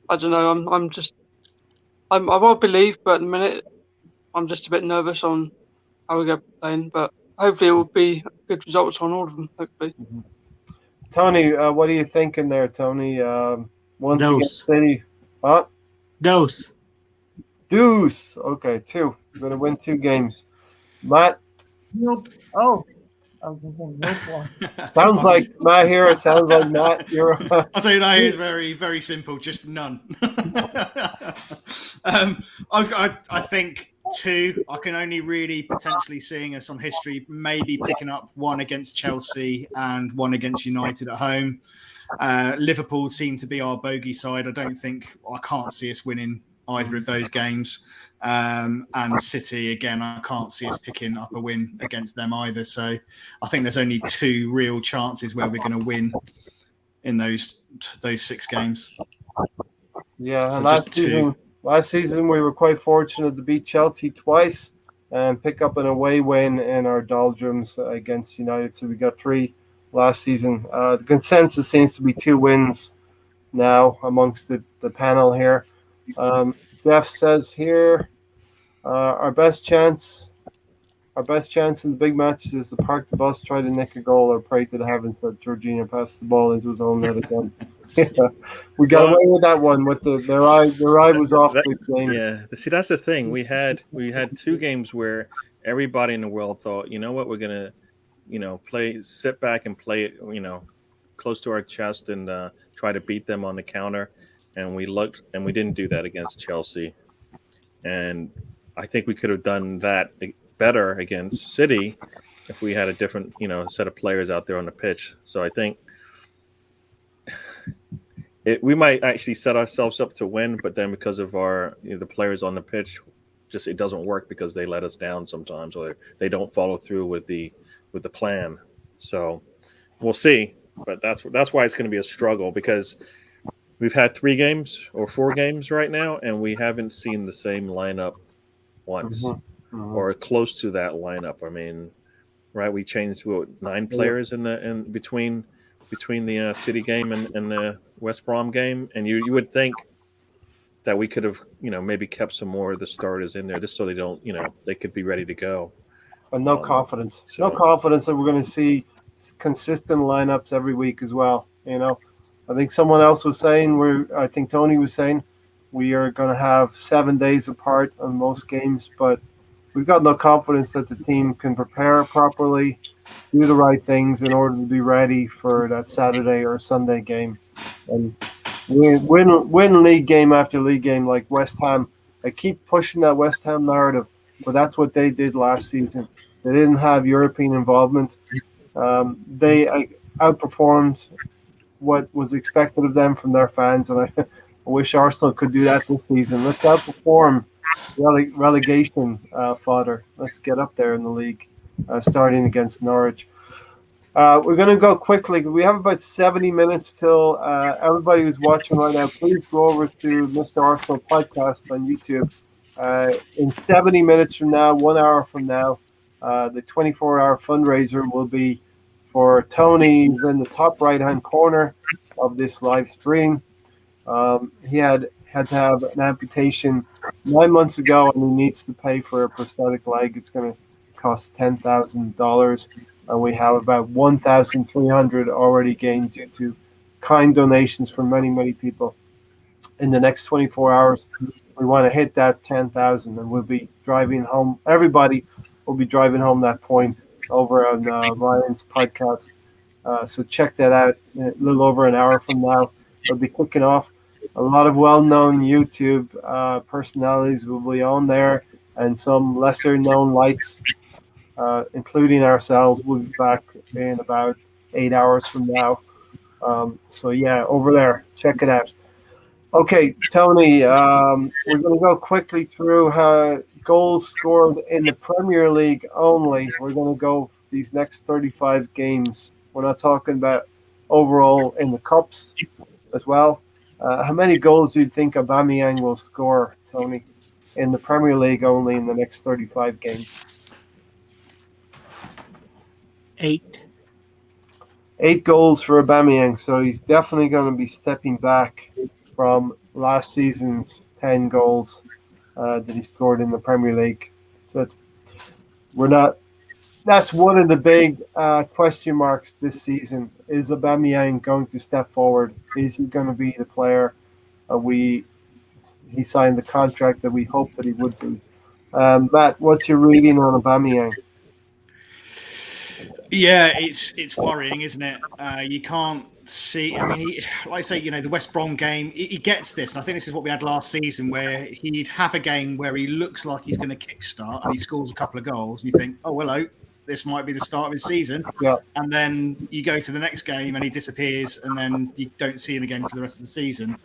I don't know. I won't believe, but at the minute, I'm just a bit nervous on how we go playing. But hopefully, it will be good results on all of them. Hopefully. Tony, what are you thinking there, Tony? Once against Dose. City, huh? Dose. Deuce. Okay, 2. We're gonna win 2 games. Matt, Nope. Oh, I was gonna say nope. sounds like Matt here. It sounds like Matt. You're. I'll tell you that is very, very simple. Just none. I think 2. I can only really potentially seeing us on history, maybe picking up 1 against Chelsea and 1 against United at home. Liverpool seem to be our bogey side. I can't see us winning either of those games. And City, again, I can't see us picking up a win against them either. So I think there's only 2 real chances where we're going to win in those 6 games. Yeah, So and last season we were quite fortunate to beat Chelsea twice and pick up an away win in our doldrums against United. So we got 3 last season. The consensus seems to be 2 wins now amongst the panel here. Jeff says here, our best chance our best chance in the big matches is to park the bus, try to nick a goal, or pray to the heavens that Jorginho passed the ball into his own net again. Yeah, we got away with that one. With their eye was off the game. Yeah, see, that's the thing. We had 2 games where everybody in the world thought, you know what, we're gonna, sit back and play it, close to our chest and try to beat them on the counter. And we looked, and we didn't do that against Chelsea. And I think we could have done that better against City if we had a different, set of players out there on the pitch. So I think we might actually set ourselves up to win, but then because of our the players on the pitch, just it doesn't work because they let us down sometimes, or they don't follow through with the plan. So we'll see, but that's why it's going to be a struggle, because we've had 3 games or 4 games right now, and we haven't seen the same lineup once or close to that lineup. I mean, right? We changed 9 players in between the City game and the West Brom game, and you would think that we could have maybe kept some more of the starters in there just so they don't they could be ready to go. But no confidence that we're going to see consistent lineups every week as well. I think someone else was saying I think Tony was saying we are going to have 7 days apart on most games, but we've got no confidence that the team can prepare properly, do the right things in order to be ready for that Saturday or Sunday game, and win league game after league game like West Ham. I keep pushing that West Ham narrative, but that's what they did last season. They didn't have European involvement. They outperformed what was expected of them from their fans, and I wish Arsenal could do that this season. Let's outperform relegation fodder. Let's get up there in the league, starting against Norwich. We're going to go quickly. We have about 70 minutes till everybody who's watching right now, please go over to Mr. Arsenal podcast on YouTube. In 70 minutes from now, 1 hour from now, the 24-hour fundraiser will be for Tony. He's in the top right-hand corner of this live stream. He had to have an amputation 9 months ago, and he needs to pay for a prosthetic leg. It's going to cost $10,000, and we have about 1,300 already gained due to kind donations from many, many people. In the next 24 hours, we want to hit that 10,000, and we'll be driving home. Everybody will be driving home that point over on Ryan's podcast. So check that out. A little over an hour from now, we'll be kicking off. A lot of well-known YouTube personalities will be on there, and some lesser-known lights, including ourselves, will be back in about 8 hours from now. So yeah, over there, check it out. Okay, Tony, we're going to go quickly through goals scored in the Premier League only. We're going to go these next 35 games. We're not talking about overall in the cups as well. How many goals do you think Aubameyang will score, Tony, in the Premier League only in the next 35 games? 8. 8 goals for Aubameyang, so he's definitely going to be stepping back from last season's 10 goals that he scored in the Premier League. So that's one of the big question marks this season. Is Aubameyang going to step forward? Is he going to be the player he signed the contract that we hoped that he would be? Matt, what's your reading on Aubameyang? Yeah, it's worrying, isn't it? You can't see. I mean, like I say, the West Brom game, he gets this, and I think this is what we had last season, where he'd have a game where he looks like he's going to kickstart, and he scores a couple of goals, and you think, oh, hello, this might be the start of his season. Yeah. And then you go to the next game, and he disappears, and then you don't see him again for the rest of the season.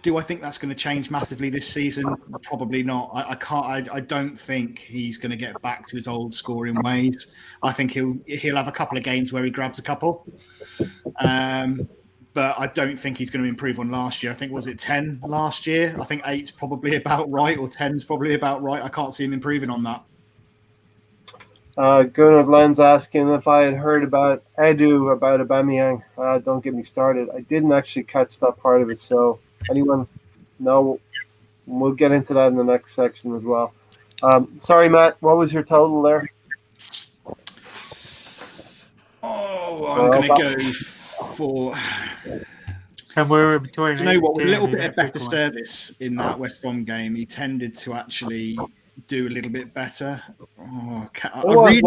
Do I think that's going to change massively this season? Probably not. I can't. I don't think he's going to get back to his old scoring ways. I think he'll have a couple of games where he grabs a couple, but I don't think he's going to improve on last year. I think was it 10 last year? I think 8's probably about right, or 10's probably about right. I can't see him improving on that. Gunnar Glenn's asking if I had heard about Edu, about Aubameyang. Don't get me started. I didn't actually catch that part of it, so anyone? No, we'll get into that in the next section as well. Sorry, Matt. What was your total there? Oh, I'm going to go for. Somewhere between. Do you know 8 what? With and a little 10, bit you of gotta pick better one. service in that West Brom game, he tended to actually do a little bit better. Oh, I really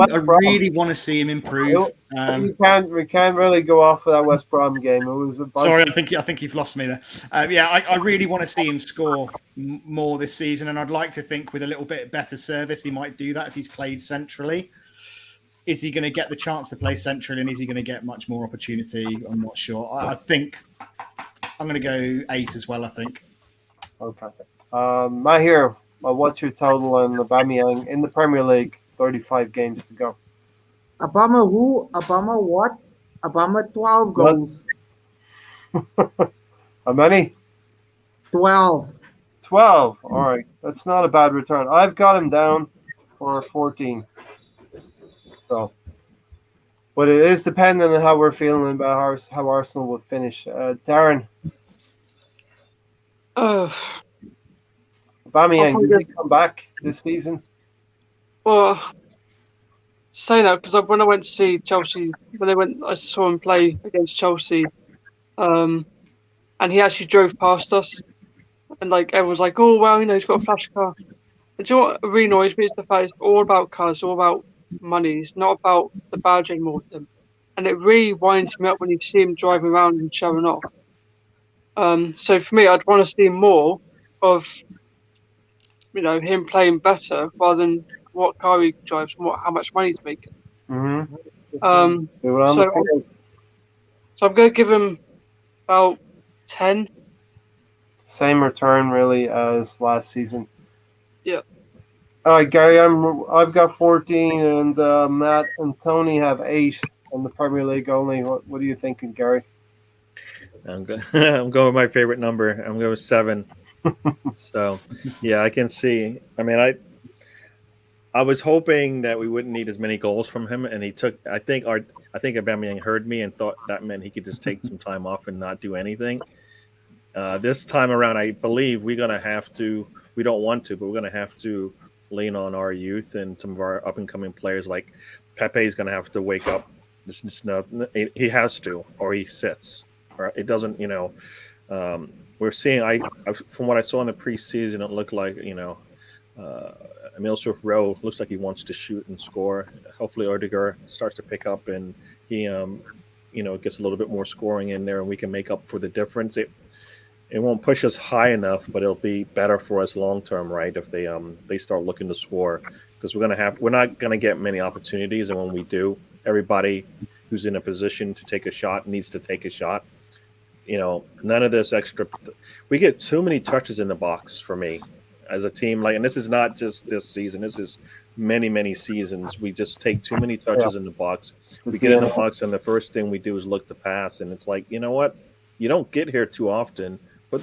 want to see him improve. We can't really go off of that West Brom game. It was a bunch. Sorry, I think you've lost me there. I really want to see him score more this season, and I'd like to think with a little bit better service, he might do that if he's played centrally. Is he going to get the chance to play centrally, and is he going to get much more opportunity? I'm not sure. I think I'm going to go 8 as well, I think. Okay. Matt here. What's your total on Aubameyang in the Premier League? 35 games to go. Obama who? Obama what? Obama 12 goals. How many? 12. 12. All right. That's not a bad return. I've got him down for 14. So, but it is dependent on how we're feeling about how Arsenal will finish. Darren, Aubameyang, does he come back this season? Well, say that because when I went to see Chelsea, I saw him play against Chelsea, and he actually drove past us, and like everyone's like, "Oh wow, he's got a flash car." And do you know what really annoys me is the fact it's all about cars, it's all about money. It's not about the badge anymore with him, and it really winds me up when you see him driving around and showing off. So for me, I'd want to see more of him playing better rather than what car he drives and how much money he's making. Mm-hmm. So I'm going to give him about 10. Same return really as last season. Yeah. All right, Gary. I've got 14, and Matt and Tony have 8 in the Premier League only. What are you thinking, Gary? I'm going with my favorite number. I'm going with 7. So, yeah, I can see. I mean, I was hoping that we wouldn't need as many goals from him, and he took. I think Aubameyang heard me and thought that meant he could just take some time off and not do anything. This time around, I believe we're going to have to. We don't want to, but we're going to have to lean on our youth and some of our up and coming players. Like Pepe is going to have to wake up. He has to, or he sits. Or it doesn't. We're seeing. From what I saw in the preseason, it looked like Emil Smith Rowe looks like he wants to shoot and score. Hopefully, Odegaard starts to pick up and he gets a little bit more scoring in there, and we can make up for the difference. It won't push us high enough, but it'll be better for us long term, right? If they start looking to score, because we're not gonna get many opportunities, and when we do, everybody who's in a position to take a shot needs to take a shot. None of this extra. We get too many touches in the box for me as a team. And this is not just this season. This is many, many seasons. We just take too many touches in the box. We get in the box, and the first thing we do is look to pass. And it's like, you know what? You don't get here too often. Put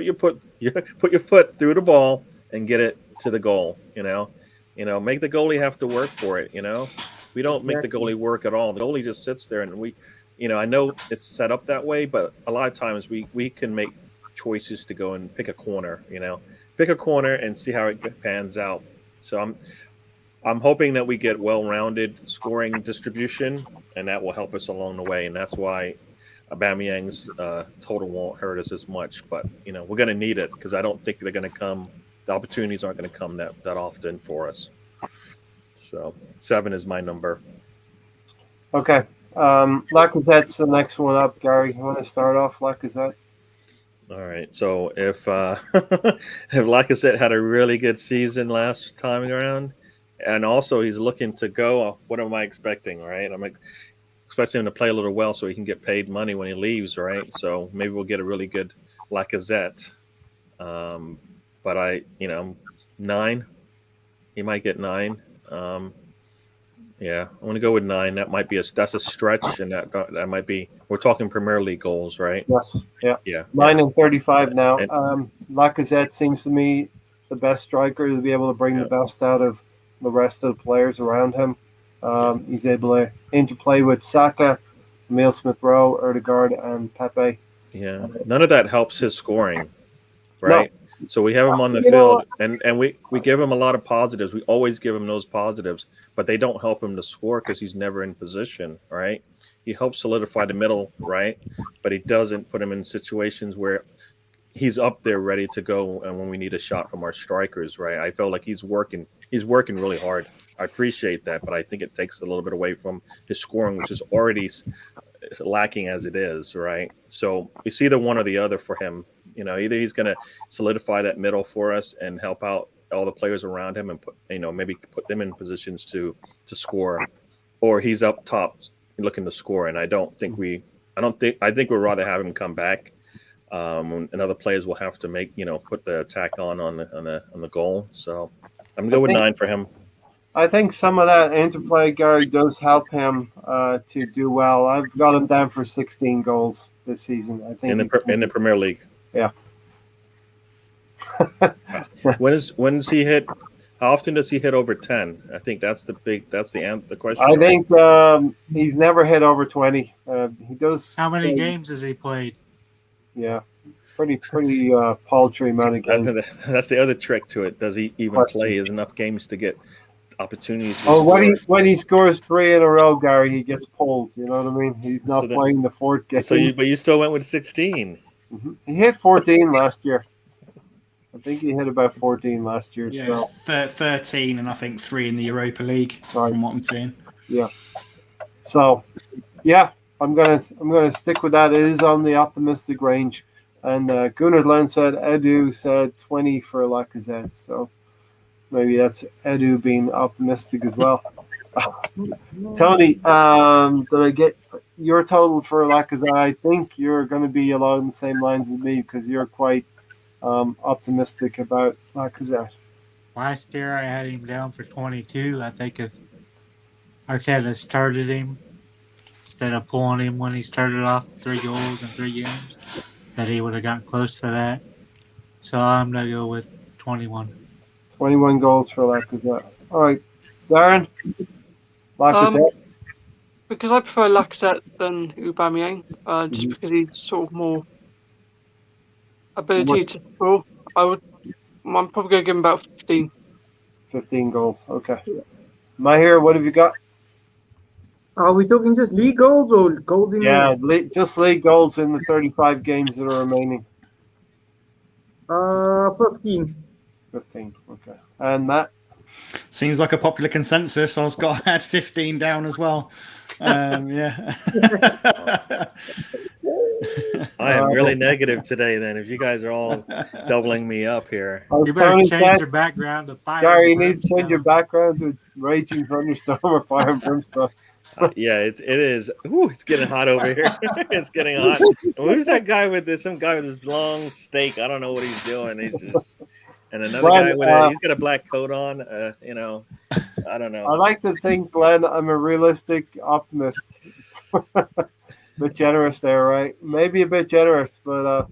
your foot through the ball and get it to the goal. Make the goalie have to work for it. We don't make the goalie work at all. The goalie just sits there, and we. I know it's set up that way, but a lot of times we can make choices to go and pick a corner, pick a corner and see how it pans out. So I'm hoping that we get well-rounded scoring distribution, and that will help us along the way. And that's why Aubameyang's total won't hurt us as much. But, we're going to need it because I don't think they're going to come. The opportunities aren't going to come that often for us. So 7 is my number. Okay. Lacazette's the next one up, Gary. You want to start off, Lacazette? All right. So if if Lacazette had a really good season last time around, and also he's looking to go, what am I expecting? Right? I'm expecting him to play a little well so he can get paid money when he leaves. Right? So maybe we'll get a really good Lacazette. But 9. He might get 9. Yeah, I want to go with 9. That's a stretch, and that might be. We're talking Premier League goals, right? Yes. Yeah. Yeah. 9 and 35 now. Lacazette seems to me the best striker to be able to bring the best out of the rest of the players around him. He's able to interplay with Saka, Emil Smith Rowe, Odegaard, and Pepe. Yeah. None of that helps his scoring, right? So we have him on the You know, field, and we give him a lot of positives. We always give him those positives, but they don't help him to score because he's never in position, right? He helps solidify the middle, right? But he doesn't put him in situations where he's up there ready to go, and when we need a shot from our strikers, right? I feel like he's working really hard. I appreciate that, but I think it takes a little bit away from his scoring, which is already lacking as it is, right? So it's either one or the other for him. Either he's going to solidify that middle for us and help out all the players around him and put, maybe put them in positions to score, or he's up top looking to score. And I think we'd rather have him come back. And other players will have to make, put the attack on the goal. So I'm going to go with 9 for him. I think some of that interplay, Gary, does help him to do well. I've got him down for 16 goals this season. I think in the Premier League. Yeah. When does he hit? How often does he hit over 10? I think that's the question. I think he's never hit over 20. He does. How many games has he played? Yeah, pretty paltry amount of games. That's the other trick to it. Does he even play his enough games to get opportunities? When he scores 3 in a row, Gary, he gets pulled. You know what I mean? He's not playing the 4th game. But you still went with 16. Mm-hmm. He hit 14 last year. I think he hit about 14 last year. Yeah, so 13, and I think 3 in the Europa League, right. From what I'm seeing. Yeah. So, yeah, I'm gonna stick with that. It is on the optimistic range, and Gunnar Len said Edu said 20 for Lacazette. So maybe that's Edu being optimistic as well. Tony, did I get your total for Lacazette? I think you're going to be along the same lines as me because you're quite optimistic about Lacazette. Last year I had him down for 22. I think if Arteta started him instead of pulling him when he started off 3 goals in 3 games, that he would have gotten close to that. So I'm going to go with 21. 21 goals for Lacazette. All right, Darren, Lacazette. Because I prefer Lacazette than Aubameyang, just because he's sort of more ability to score. I'm probably going to give him about 15. 15 goals. Okay. Mahir, what have you got? Are we talking just league goals or goals in? Yeah, just league goals in the 35 games that are remaining. 15. 15. Okay. And Matt? Seems like a popular consensus. I was got to add 15 down as well. Yeah. I am really negative today. Then, if you guys are all doubling me up here, You better change your background to fire. Gary, you need to change your background to Raging Thunderstorm or Fire and Brimstone. Yeah, it is. Ooh, it's getting hot over here. It's getting hot. Who's that guy with this? Some guy with this long steak. I don't know what he's doing. He's just, and another guy with he's got a black coat on. I don't know. I like to think, Glenn, I'm a realistic optimist. Bit generous there, right? Maybe a bit generous, but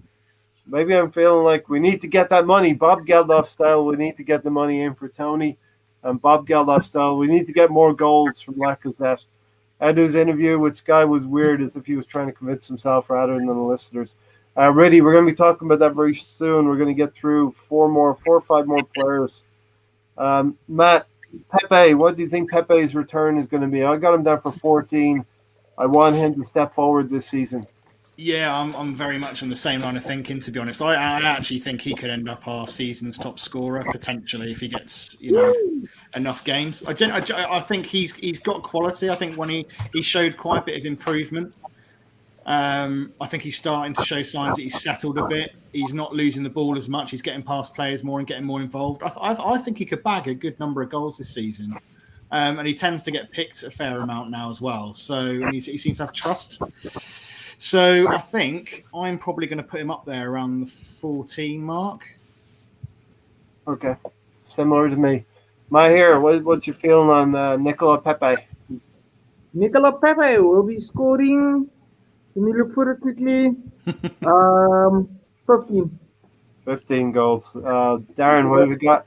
maybe I'm feeling like we need to get that money. Bob Geldof style, we need to get the money in for Tony. And Bob Geldof style, we need to get more goals from Lacazette. Edu's interview with Sky was weird, as if he was trying to convince himself rather than the listeners. Ready, we're going to be talking about that very soon. We're going to get through 4 or 5 more players. Matt, Pepe, what do you think Pepe's return is going to be? I got him down for 14. I want him to step forward this season. Yeah, I'm very much on the same line of thinking, to be honest. I actually think he could end up our season's top scorer, potentially, if he gets enough games. I think he's got quality. I think when he showed quite a bit of improvement. I think he's starting to show signs that he's settled a bit. He's not losing the ball as much. He's getting past players more and getting more involved. I think he could bag a good number of goals this season. And he tends to get picked a fair amount now as well. So he seems to have trust. So I think I'm probably going to put him up there around the 14 mark. Okay. Similar to me. Mahir, what's your feeling on Nicola Pepe? Nicola Pepe will be scoring. Let me look for it quickly. 15. 15 goals. Darren, what have you got?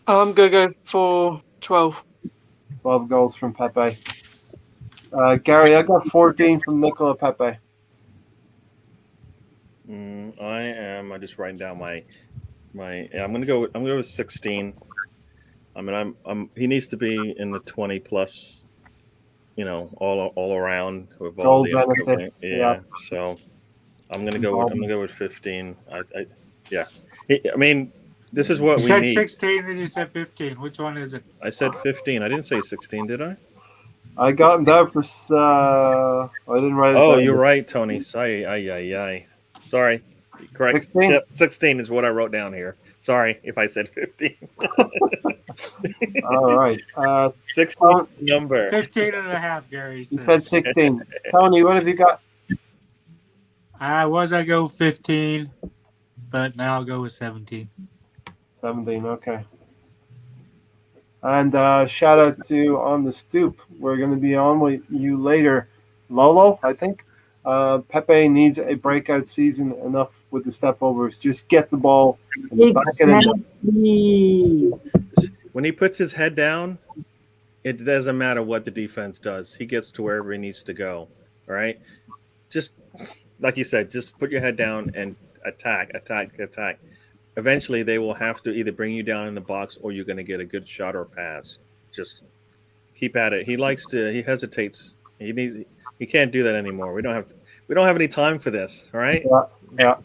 I'm going to go for 12. 12 goals from Pepe. Gary, I got 14 from Nicola Pepe. I'm just writing down my I'm gonna go with 16. I mean, he needs to be in the 20 plus, all around with all Goals the and extra assists. Yeah. So I'm gonna go with 15. Yeah. I mean, this is what You we said need. 16, then you said 15. Which one is it? I said 15. I didn't say 16, did I? I got him down for. I didn't write it Oh, down. you're right, Tony. Sorry. Correct. 16? Yep, 16 is what I wrote down here. Sorry if I said 15. All right. 16 number. 15 and a half, Gary You said. said 16. Tony, what have you got? I go 15, but now I'll go with 17. 17. Okay. And shout out to On the Stoop. We're going to be on with you later. Lolo, I think. Pepe needs a breakout season enough with the step overs. Just get the ball in the back of the net. Exactly. When he puts his head down, it doesn't matter what the defense does. He gets to wherever he needs to go. All right. Just like you said, just put your head down and attack. Eventually, they will have to either bring you down in the box or you're going to get a good shot or pass. Just keep at it. He hesitates. He can't do that anymore. We don't have any time for this. All right. Yeah.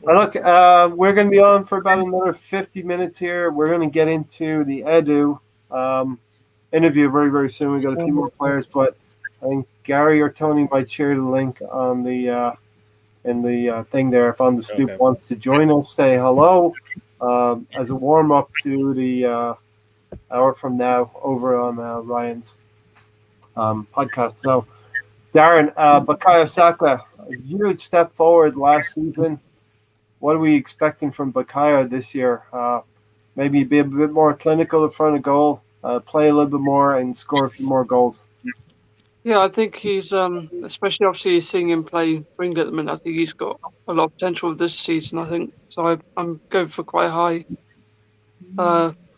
Look, we're going to be on for about another 50 minutes here. We're going to get into the Edu interview very, very soon. We got a few more players, but I think Gary or Tony might share the link on the in the thing there. If On the Stoop wants to join us, say hello as a warm up to the hour from now over on Ryan's podcast. So, Darren, Bukayo Saka, a huge step forward last season. What are we expecting from Bukayo this year? Maybe be a bit more clinical in front of goal, play a little bit more, and score a few more goals. Yeah, I think he's, especially obviously seeing him play wing at the minute, I think he's got a lot of potential this season, I think. So I'm going for quite high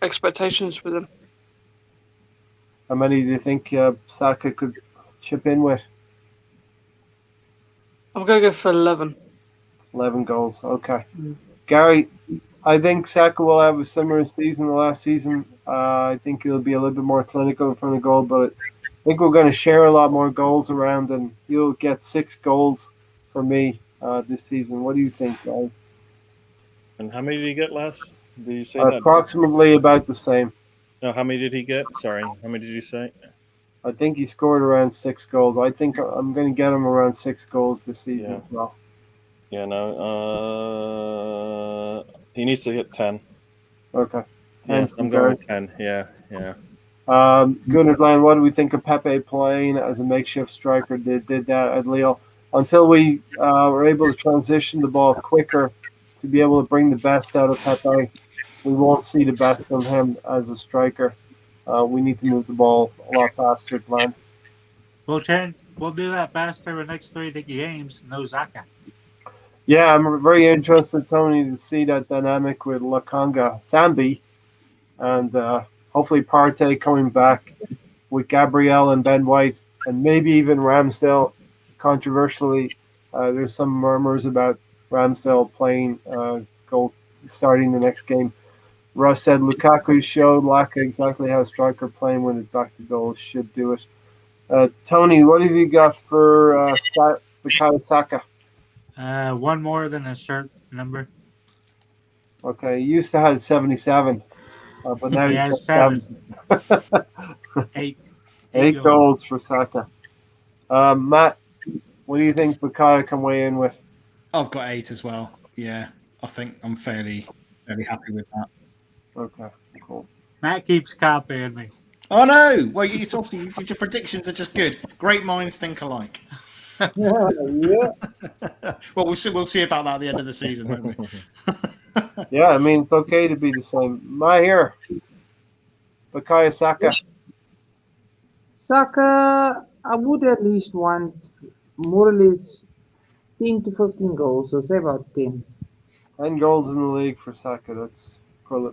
expectations with him. How many do you think Saka could chip in with? I'm going to go for 11. 11 goals. Okay. Gary, I think Saka will have a similar season to last season. I think he'll be a little bit more clinical in front of goal, but I think we're going to share a lot more goals around, and he'll get 6 goals for me this season. What do you think, Gary? And how many did he get last? Did you say that? Approximately about the same. No, how many did he get? Sorry, how many did you say? I think he scored around 6 goals. I think I'm going to get him around 6 goals this season as well. Yeah, no. He needs to hit 10. Okay. 10 I'm going with 10. Yeah. Gunnar, what do we think of Pepe playing as a makeshift striker? Did that at Lille until we were able to transition the ball quicker to be able to bring the best out of Pepe. We won't see the best from him as a striker. We need to move the ball a lot faster, Glenn. We'll do that faster in the next 3 games. No Zaka. Yeah, I'm very interested, Tony, to see that dynamic with Lakanga Sambi and hopefully Partey coming back with Gabriel and Ben White and maybe even Ramsdale. Controversially, there's some murmurs about Ramsdale playing goal starting the next game. Russ said Lukaku showed Laka exactly how a striker playing when his back to goal should do it. Tony, what have you got for Bukayo Saka? 1 more than a shirt number. Okay, he used to have 77, but now he he's has got 7. 8 goals for Saka. Matt, what do you think Bukayo can weigh in with? I've got 8 as well. Yeah, I think I'm fairly happy with that. Okay, cool. Matt keeps copying me. Oh no! Well, your predictions are just good. Great minds think alike. Yeah. Well, we'll see about that at the end of the season, won't we? Yeah, I mean, it's okay to be the same. Mahir, Bukayo Saka. Saka, I would at least want more or less 10 to 15 goals, so say about 10. 10 goals in the league for Saka. That's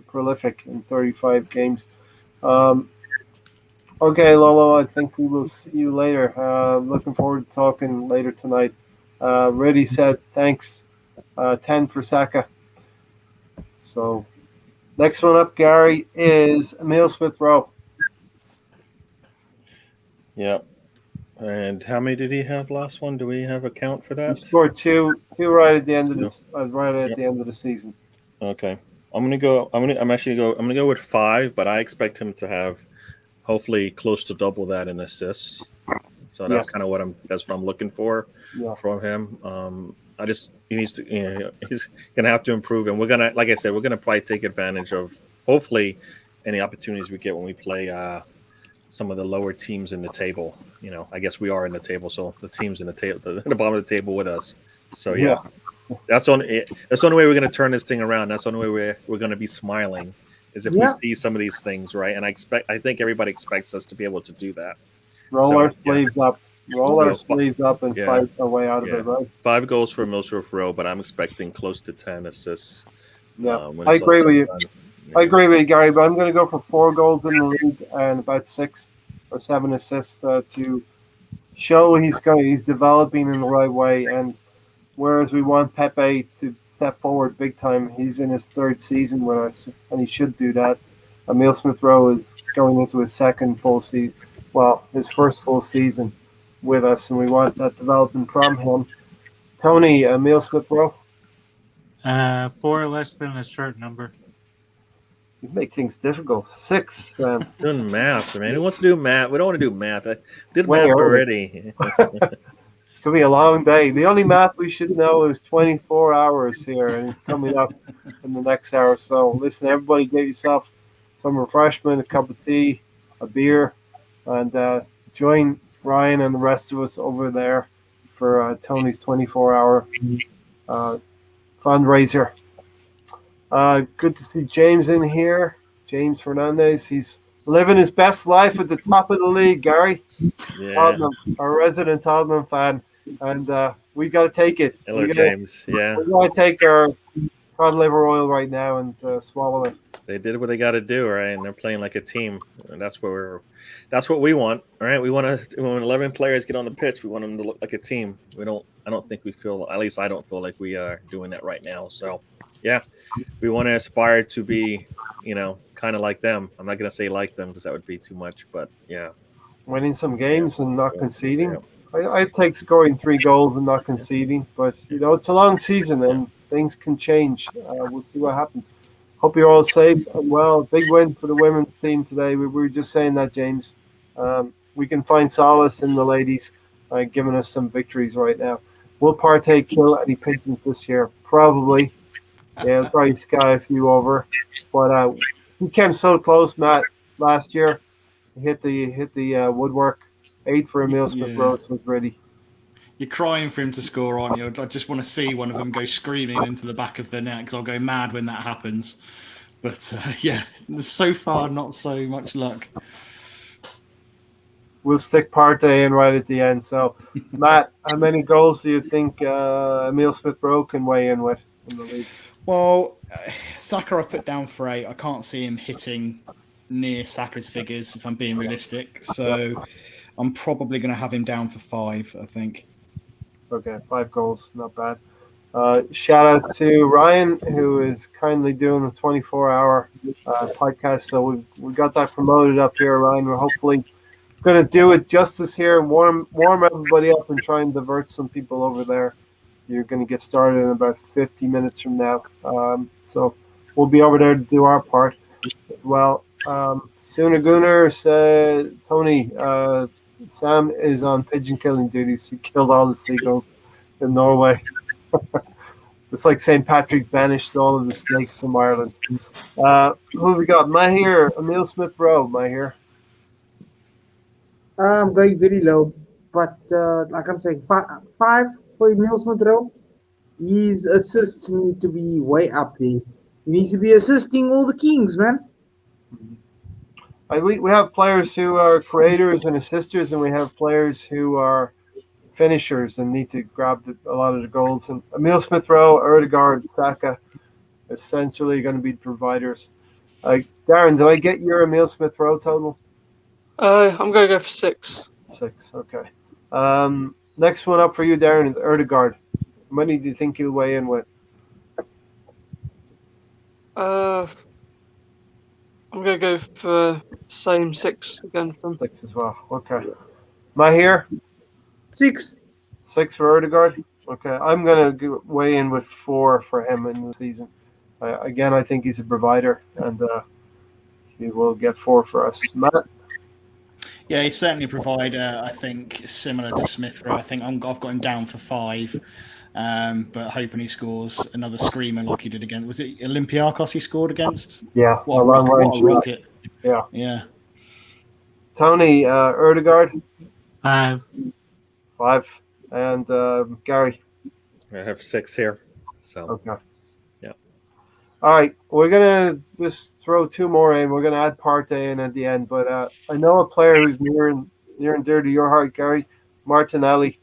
prolific in 35 games. Okay, Lolo, I think we will see you later. Looking forward to talking later tonight. Reddy said thanks. 10 for Saka. So next one up, Gary, is Emil Smith-Rowe. Yeah. And how many did he have last one? Do we have a count for He that? scored two right at the end of Two. this, right at Yep. the end of the season. Okay. I'm gonna go with 5, but I expect him to have hopefully close to double that in assists. So that's Yes. kind of what I'm looking for Yeah. from him. He's gonna have to improve, and we're gonna, like I said, we're gonna probably take advantage of hopefully any opportunities we get when we play some of the lower teams in the table. I guess we are in the table, so the teams in the table, the bottom of the table with us. So yeah. That's the only way we're going to turn this thing around. That's the only way we're going to be smiling is if we see some of these things, right? And I think everybody expects us to be able to do that. Roll our sleeves up, and fight our way out of it, right? 5 goals for Emil Smith-Rowe, but I'm expecting close to 10 assists. Yeah, I agree with you. I agree with you, Gary. But I'm going to go for 4 goals in the league and about 6 or 7 assists to show he's developing in the right way. And whereas we want Pepe to step forward big time, he's in his 3rd season with us, and he should do that. Emil Smith-Rowe is going into his 2nd full season. Well, his 1st full season with us, and we want that development from him. Tony, Emil Smith-Rowe? 4 less than a certain number. You make things difficult. 6. Doing math, man. Who wants to do math? We don't want to do math. I did math already. It's going to be a long day. The only math we should know is 24 hours here, and it's coming up in the next hour. So listen, everybody, get yourself some refreshment, a cup of tea, a beer, and join Ryan and the rest of us over there for Tony's 24-hour fundraiser. Good to see James in here. James Fernandez. He's living his best life at the top of the league, Gary. Yeah. Tottenham, our resident Tottenham fan. And we got to take it. Hello, James. Yeah. We got to take our cod liver oil right now and swallow it. They did what they got to do, right? And they're playing like a team. And that's what we want, all right? We want to, when 11 players get on the pitch, we want them to look like a team. I don't think we feel, at least I don't feel like we are doing that right now. So, yeah, we want to aspire to be, kind of like them. I'm not going to say like them because that would be too much, but yeah. Winning some games and not conceding. Yeah. I take scoring 3 goals and not conceding, but, it's a long season and things can change. We'll see what happens. Hope you're all safe and well. Big win for the women's team today. We were just saying that, James. We can find solace in the ladies giving us some victories right now. Will Partey kill any pigeons this year? Probably. Yeah, probably sky a few over. But he came so close, Matt, last year. He hit the woodwork. 8 for Emil Smith-Rowe was ready. You're crying for him to score, aren't you? I just want to see one of them go screaming into the back of the net because I'll go mad when that happens. But so far, not so much luck. We'll stick Partey in right at the end. So, Matt, how many goals do you think Emil Smith-Rowe can weigh in with in the league? Well, Saka I put down for 8. I can't see him hitting near Saka's figures if I'm being realistic. So I'm probably going to have him down for 5, I think. Okay, 5 goals, not bad. Shout out to Ryan, who is kindly doing the 24-hour podcast. So we got that promoted up here, Ryan. We're hopefully going to do it justice here, warm everybody up, and try and divert some people over there. You're going to get started in about 50 minutes from now. So we'll be over there to do our part as well. Sooner Gunner said, Tony, Sam is on pigeon killing duties. He killed all the seagulls in Norway. Just like St. Patrick banished all of the snakes from Ireland. Who have we got? Mahir, Emil Smith-Rowe, Mahir. I'm going very low, but like I'm saying, 5 for Emil Smith-Rowe. His assists need to be way up there. He needs to be assisting all the kings, man. We have players who are creators and assisters, and we have players who are finishers and need to grab a lot of the goals. And Emil Smith-Rowe, Ødegaard, Saka, essentially going to be providers. Darren, did I get your Emil Smith-Rowe total? I'm going to go for 6. 6, okay. Next one up for you, Darren, is Ødegaard. How many do you think he'll weigh in with? I'm gonna go for same 6 again from. 6 as well. Okay. Am I here? 6. 6 for Erdegaard. Okay, I'm gonna weigh in with 4 for him in the season. Again, I think he's a provider, and he will get 4 for us. Matt. Yeah, he's certainly a provider. I think similar to Smithrow. I think I've got him down for 5, but hoping he scores another screamer like he did against. Was it Olympiacos he scored against? Yeah, What a rocket! Yeah. Yeah. Tony, Erdegaard. 5. 5. And Gary. I have 6 here. So Okay. Yeah. All right, we're gonna just throw 2 more in. We're gonna add Partey in at the end, but I know a player who's near and dear to your heart, Gary, Martinelli.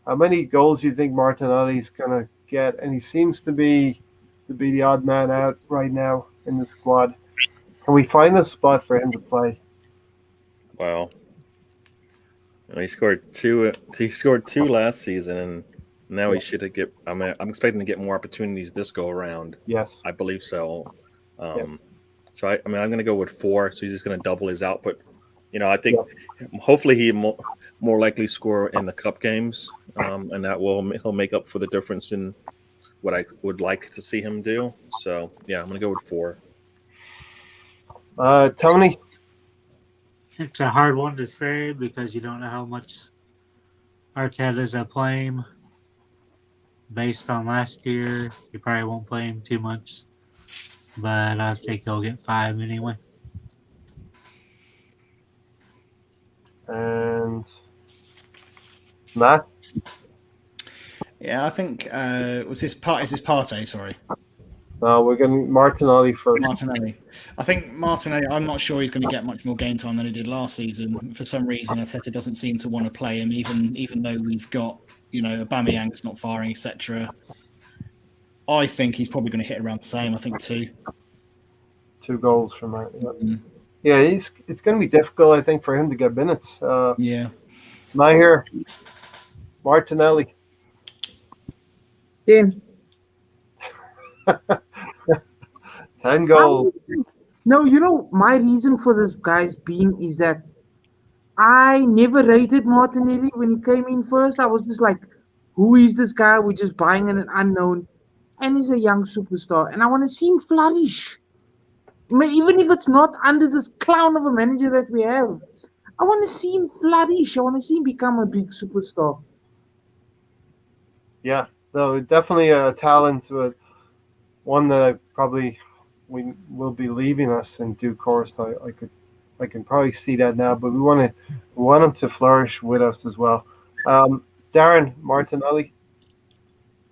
How many goals do you think Martinelli's gonna get? And he seems to be the odd man out right now in the squad. Can we find a spot for him to play? Well, he scored 2. He scored 2 last season, and now he should get. I'm expecting to get more opportunities this go around. Yes. I believe so. So I'm going to go with 4. So he's just going to double his output. I think hopefully he more likely score in the cup games, and that he'll make up for the difference in what I would like to see him do. So yeah, I'm going to go with 4. Tony. It's a hard one to say because you don't know how much Arteta's a play him. Based on last year, you probably won't play him too much, but I think he'll get 5 anyway. And Matt. Yeah, I think is this Partey? Sorry. No, we're getting Martinelli first. Martinelli. I think Martinelli, I'm not sure he's going to get much more game time than he did last season. For some reason, Arteta doesn't seem to want to play him, even though we've got, Aubameyang's not firing, etc. I think he's probably going to hit around the same. I think 2. 2 goals from that. Yeah, it's going to be difficult, I think, for him to get minutes. Yeah. My here, Martinelli. 10. 10 goals. No, my reason for this, guys, is that I never rated Martinelli when he came in first. I was just like, who is this guy? We're just buying an unknown. And he's a young superstar. And I want to see him flourish. Even if it's not under this clown of a manager that we have. I want to see him flourish. I want to see him become a big superstar. Yeah, no, definitely a talent. One that we will be leaving us in due course. I can probably see that now, but we want him to flourish with us as well. Darren, Martinelli.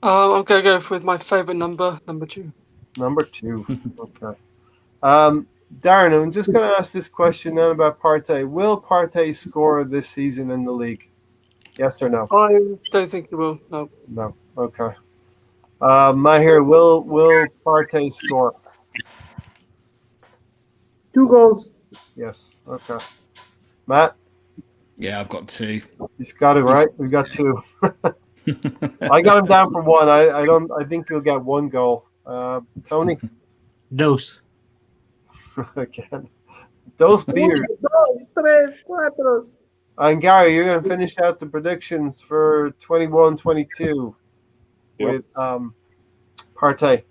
I'm gonna go with my favorite number 2. Number 2. Okay. Darren, I'm just going to ask this question then about Partey. Will Partey score this season in the league? Yes or no? I don't think he will. No. No. Okay. Mahir, will Partey score? 2 goals. Yes. Okay. Matt? Yeah, I've got 2. He's got it right. We got 2. I got him down for 1. I think he'll get 1 goal. Tony? Dos. Again. Those beers. 1, 2, 3, 4. And Gary, you're going to finish out the predictions for 21-22 with Partey.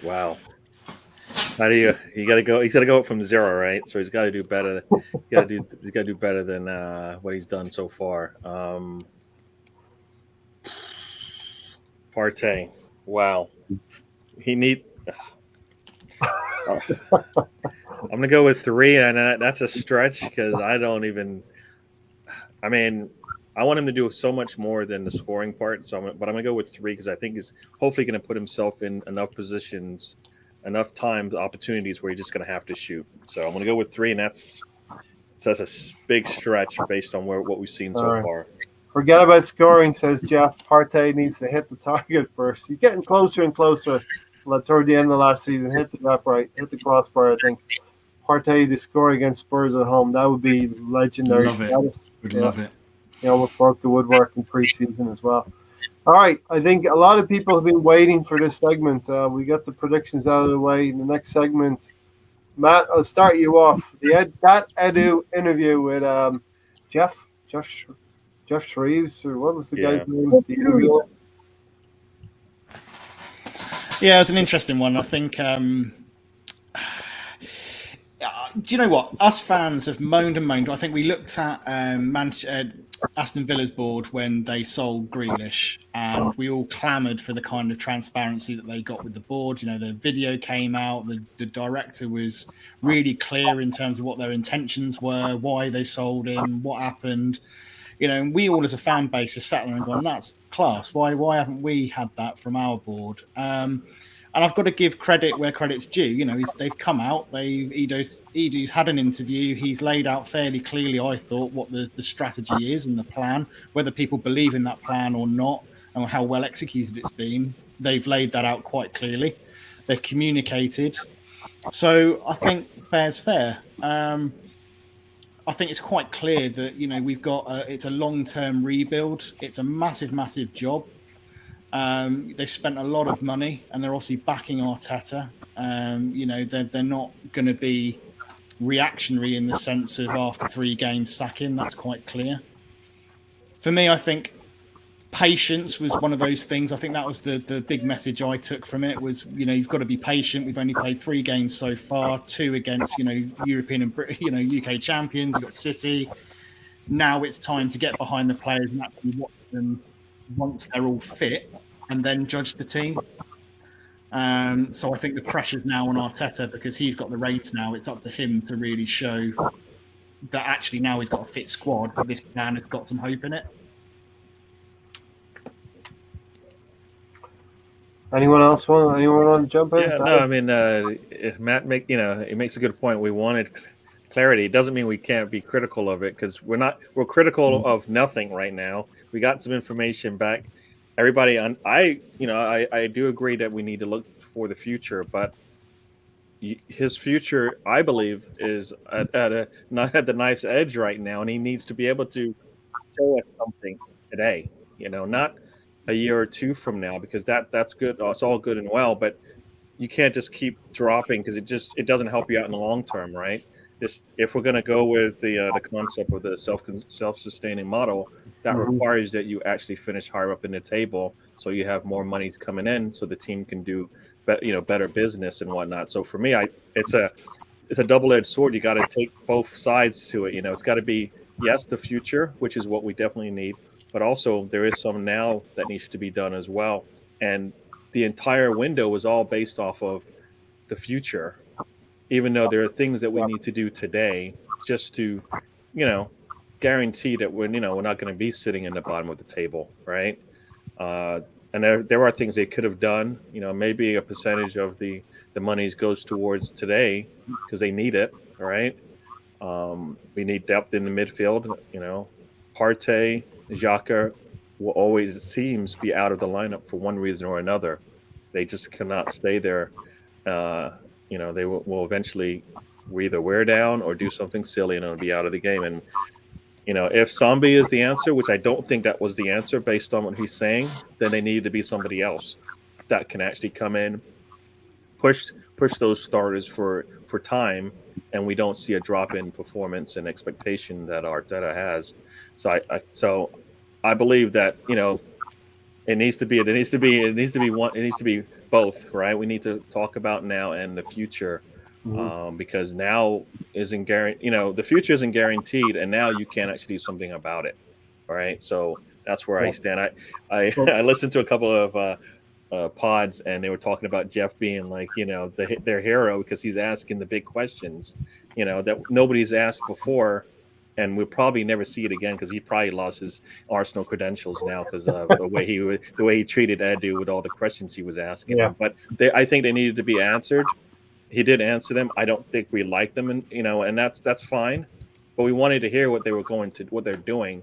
Wow. How do you got to go? He's got to go up from 0, right? So he's got to do better. He's got to do better than what he's done so far. Partey. Wow. I'm gonna go with 3, and that's a stretch because I don't even. I mean, I want him to do so much more than the scoring part. But I'm gonna go with 3 because I think he's hopefully gonna put himself in enough positions, enough times, opportunities where he's just gonna have to shoot. So I'm gonna go with 3, and that's a big stretch based on what we've seen so far. Forget about scoring, says Jeff. Partey needs to hit the target first. He's getting closer and closer. Toward the end of last season, hit the upright, hit the crossbar. I think Partey to score against Spurs at home, that would be legendary. Love it. Would love it. We broke the woodwork in preseason as well. All right, I think a lot of people have been waiting for this segment. We got the predictions out of the way. The next segment, Matt, I'll start you off. That Edu interview with Jeff Jeff Jeff Shreves, or what was the guy's Yeah. name? The interviewer. Yeah, it's an interesting one. I think. Do you know what? Us fans have moaned and moaned. I think we looked at Aston Villa's board when they sold Grealish, and we all clamoured for the kind of transparency that they got with the board. You know, the video came out, the director was really clear in terms of what their intentions were, why they sold him, what happened. You know, and we all as a fan base have sat there and gone, "That's class. Why haven't we had that from our board?" And I've got to give credit where credit's due. You know, they've come out. Edu's had an interview. He's laid out fairly clearly, I thought, what the strategy is and the plan. Whether people believe in that plan or not, and how well executed it's been, they've laid that out quite clearly. They've communicated. So I think fair's fair. I think it's quite clear that, you know, we've got it's a long-term rebuild. It's a massive, massive job. They've spent a lot of money, and they're obviously backing Arteta. You know, they're not going to be reactionary in the sense of after 3 games sacking. That's quite clear. For me, I think patience was one of those things. I think that was the big message I took from it was, you know, you've got to be patient. We've only played 3 games so far, 2 against, you know, European and, you know, UK champions. You've got City. Now it's time to get behind the players and actually watch them once they're all fit, and then judge the team. So I think the pressure's now on Arteta because he's got the reins now. It's up to him to really show that actually now he's got a fit squad, but this plan has got some hope in it. Anyone want to jump in? Yeah, no, I mean, if Matt it makes a good point. We wanted clarity. It doesn't mean we can't be critical of it because we're critical of nothing right now. We got some information back. Everybody, I do agree that we need to look for the future, but his future, I believe, is not at the knife's edge right now, and he needs to be able to show us something today. You know, not a year or 2 from now, because that's good. It's all good and well, but you can't just keep dropping because it doesn't help you out in the long term, right? If we're going to go with the concept of the self-sustaining model, that requires that you actually finish higher up in the table, so you have more money coming in, so the team can do better business and whatnot. So for me, it's a double-edged sword. You got to take both sides to it. You know, it's got to be, yes, the future, which is what we definitely need, but also there is some now that needs to be done as well. And the entire window is all based off of the future, even though there are things that we need to do today just to, guarantee that we're not going to be sitting in the bottom of the table, right? And there are things they could have done. Maybe a percentage of the monies goes towards today because they need it, right? We need depth in the midfield. Partey, Xhaka will always, it seems, be out of the lineup for one reason or another. They just cannot stay there. They will eventually either wear down or do something silly and it'll be out of the game. And if Zombie is the answer, which I don't think that was the answer based on what he's saying, then they need to be somebody else that can actually come in, push those starters for time, and we don't see a drop in performance and expectation that Arteta has. So I believe that it needs to be both, right? We need to talk about now and the future. Because now isn't guaranteed. The future isn't guaranteed, and now you can actually do something about it. All right, so that's where I stand. I listened to a couple of pods, and they were talking about Jeff being like their hero because he's asking the big questions, that nobody's asked before, and we'll probably never see it again because he probably lost his Arsenal credentials now because of the way he treated Edu with all the questions he was asking. Yeah. But I think they needed to be answered. He did answer them. I don't think we like them, and that's fine. But we wanted to hear what they're doing,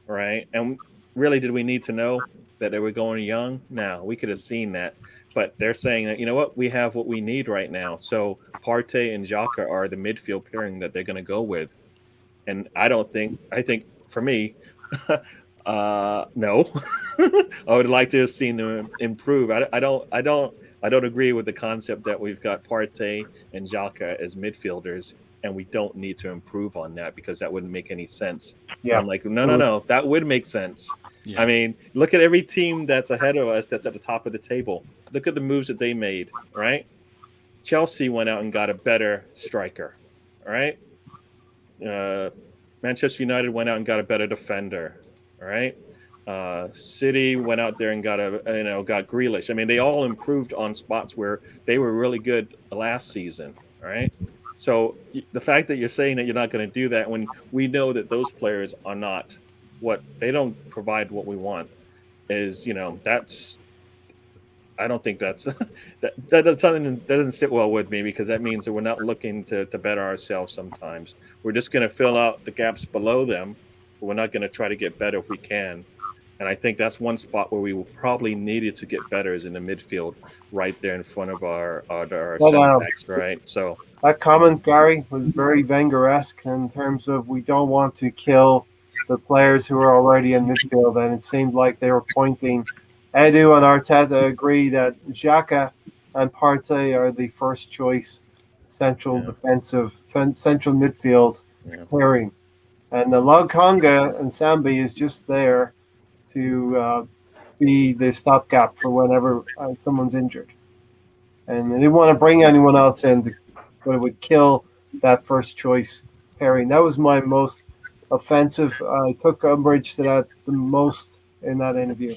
right? And really, did we need to know that they were going young? No, we could have seen that. But they're saying that we have what we need right now. So Partey and Xhaka are the midfield pairing that they're going to go with. And I think for me, No, I would like to have seen them improve. I don't agree with the concept that we've got Partey and Xhaka as midfielders, and we don't need to improve on that because that wouldn't make any sense. And Yeah. I'm like, no, that would make sense. Yeah. I mean, look at every team that's ahead of us that's at the top of the table. Look at the moves that they made, right? Chelsea went out and got a better striker, all right? Manchester United went out and got a better defender, all right? City went out there and got got Grealish. I mean, they all improved on spots where they were really good last season, all right? So the fact that you're saying that you're not going to do that when we know that those players are not they don't provide what we want is, that's I don't think that's that's something that doesn't sit well with me because that means that we're not looking to better ourselves sometimes. We're just going to fill out the gaps below them, but we're not going to try to get better if we can. And I think that's one spot where we will probably needed to get better is in the midfield, right there in front of our center backs, right? So that comment, Gary, was very Wenger-esque in terms of we don't want to kill the players who are already in midfield, and it seemed like they were pointing. Edu and Arteta agree that Xhaka and Partey are the first choice central midfield pairing, and the Lokonga and Sambi is just there to be the stopgap for whenever someone's injured. And they didn't want to bring anyone else in, but it would kill that first choice pairing. That was my most offensive. I took umbrage to that the most in that interview.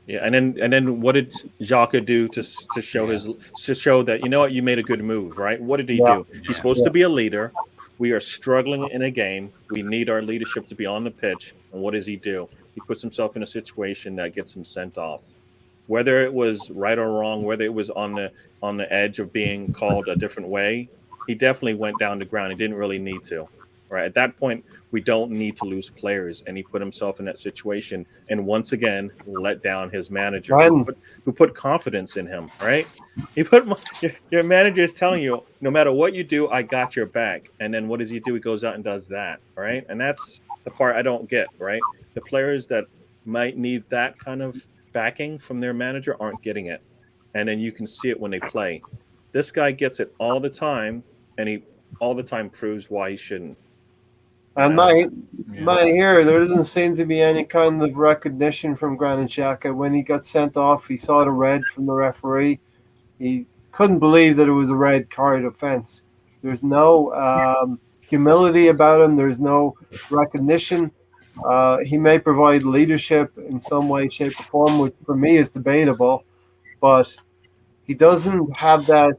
Yeah, and then what did Xhaka do to show that you made a good move, right? What did he do? He's supposed to be a leader. We are struggling in a game. We need our leadership to be on the pitch. And what does he do? He puts himself in a situation that gets him sent off. Whether it was right or wrong, whether it was on the edge of being called a different way, he definitely went down to ground. He didn't really need to. Right at that point, we don't need to lose players, and he put himself in that situation, and once again let down his manager, who put confidence in him. Right? Your manager is telling you, no matter what you do, I got your back. And then what does he do? He goes out and does that. Right? And that's the part I don't get. Right? The players that might need that kind of backing from their manager aren't getting it, and then you can see it when they play. This guy gets it all the time, and he all the time proves why he shouldn't. And my here, there doesn't seem to be any kind of recognition from Granit Xhaka. When he got sent off, he saw the red from the referee. He couldn't believe that it was a red card offense. There's no humility about him. There's no recognition. He may provide leadership in some way, shape, or form, which for me is debatable, but he doesn't have that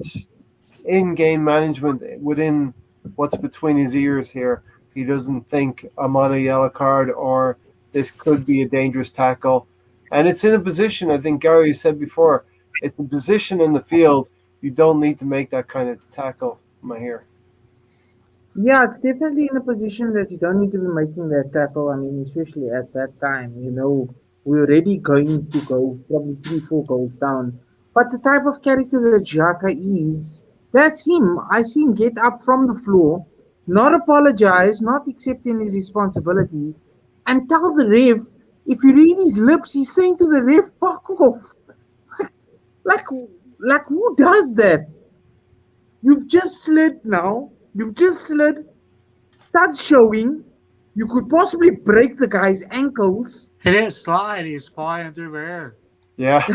in-game management within what's between his ears here. He doesn't think I'm on a yellow card or this could be a dangerous tackle. And it's in a position, I think Gary said before, it's a position in the field. You don't need to make that kind of tackle, Mahir. Yeah, it's definitely in a position that you don't need to be making that tackle. I mean, especially at that time, we're already going to go probably 3-4 goals down. But the type of character that Xhaka is, that's him. I see him get up from the floor, not apologize, not accept any responsibility, and tell the ref, if you read his lips, he's saying to the ref, fuck off. Like who does that? You've just slid now. You've just slid. Start showing. You could possibly break the guy's ankles. He didn't slide. He's flying through the air. Yeah.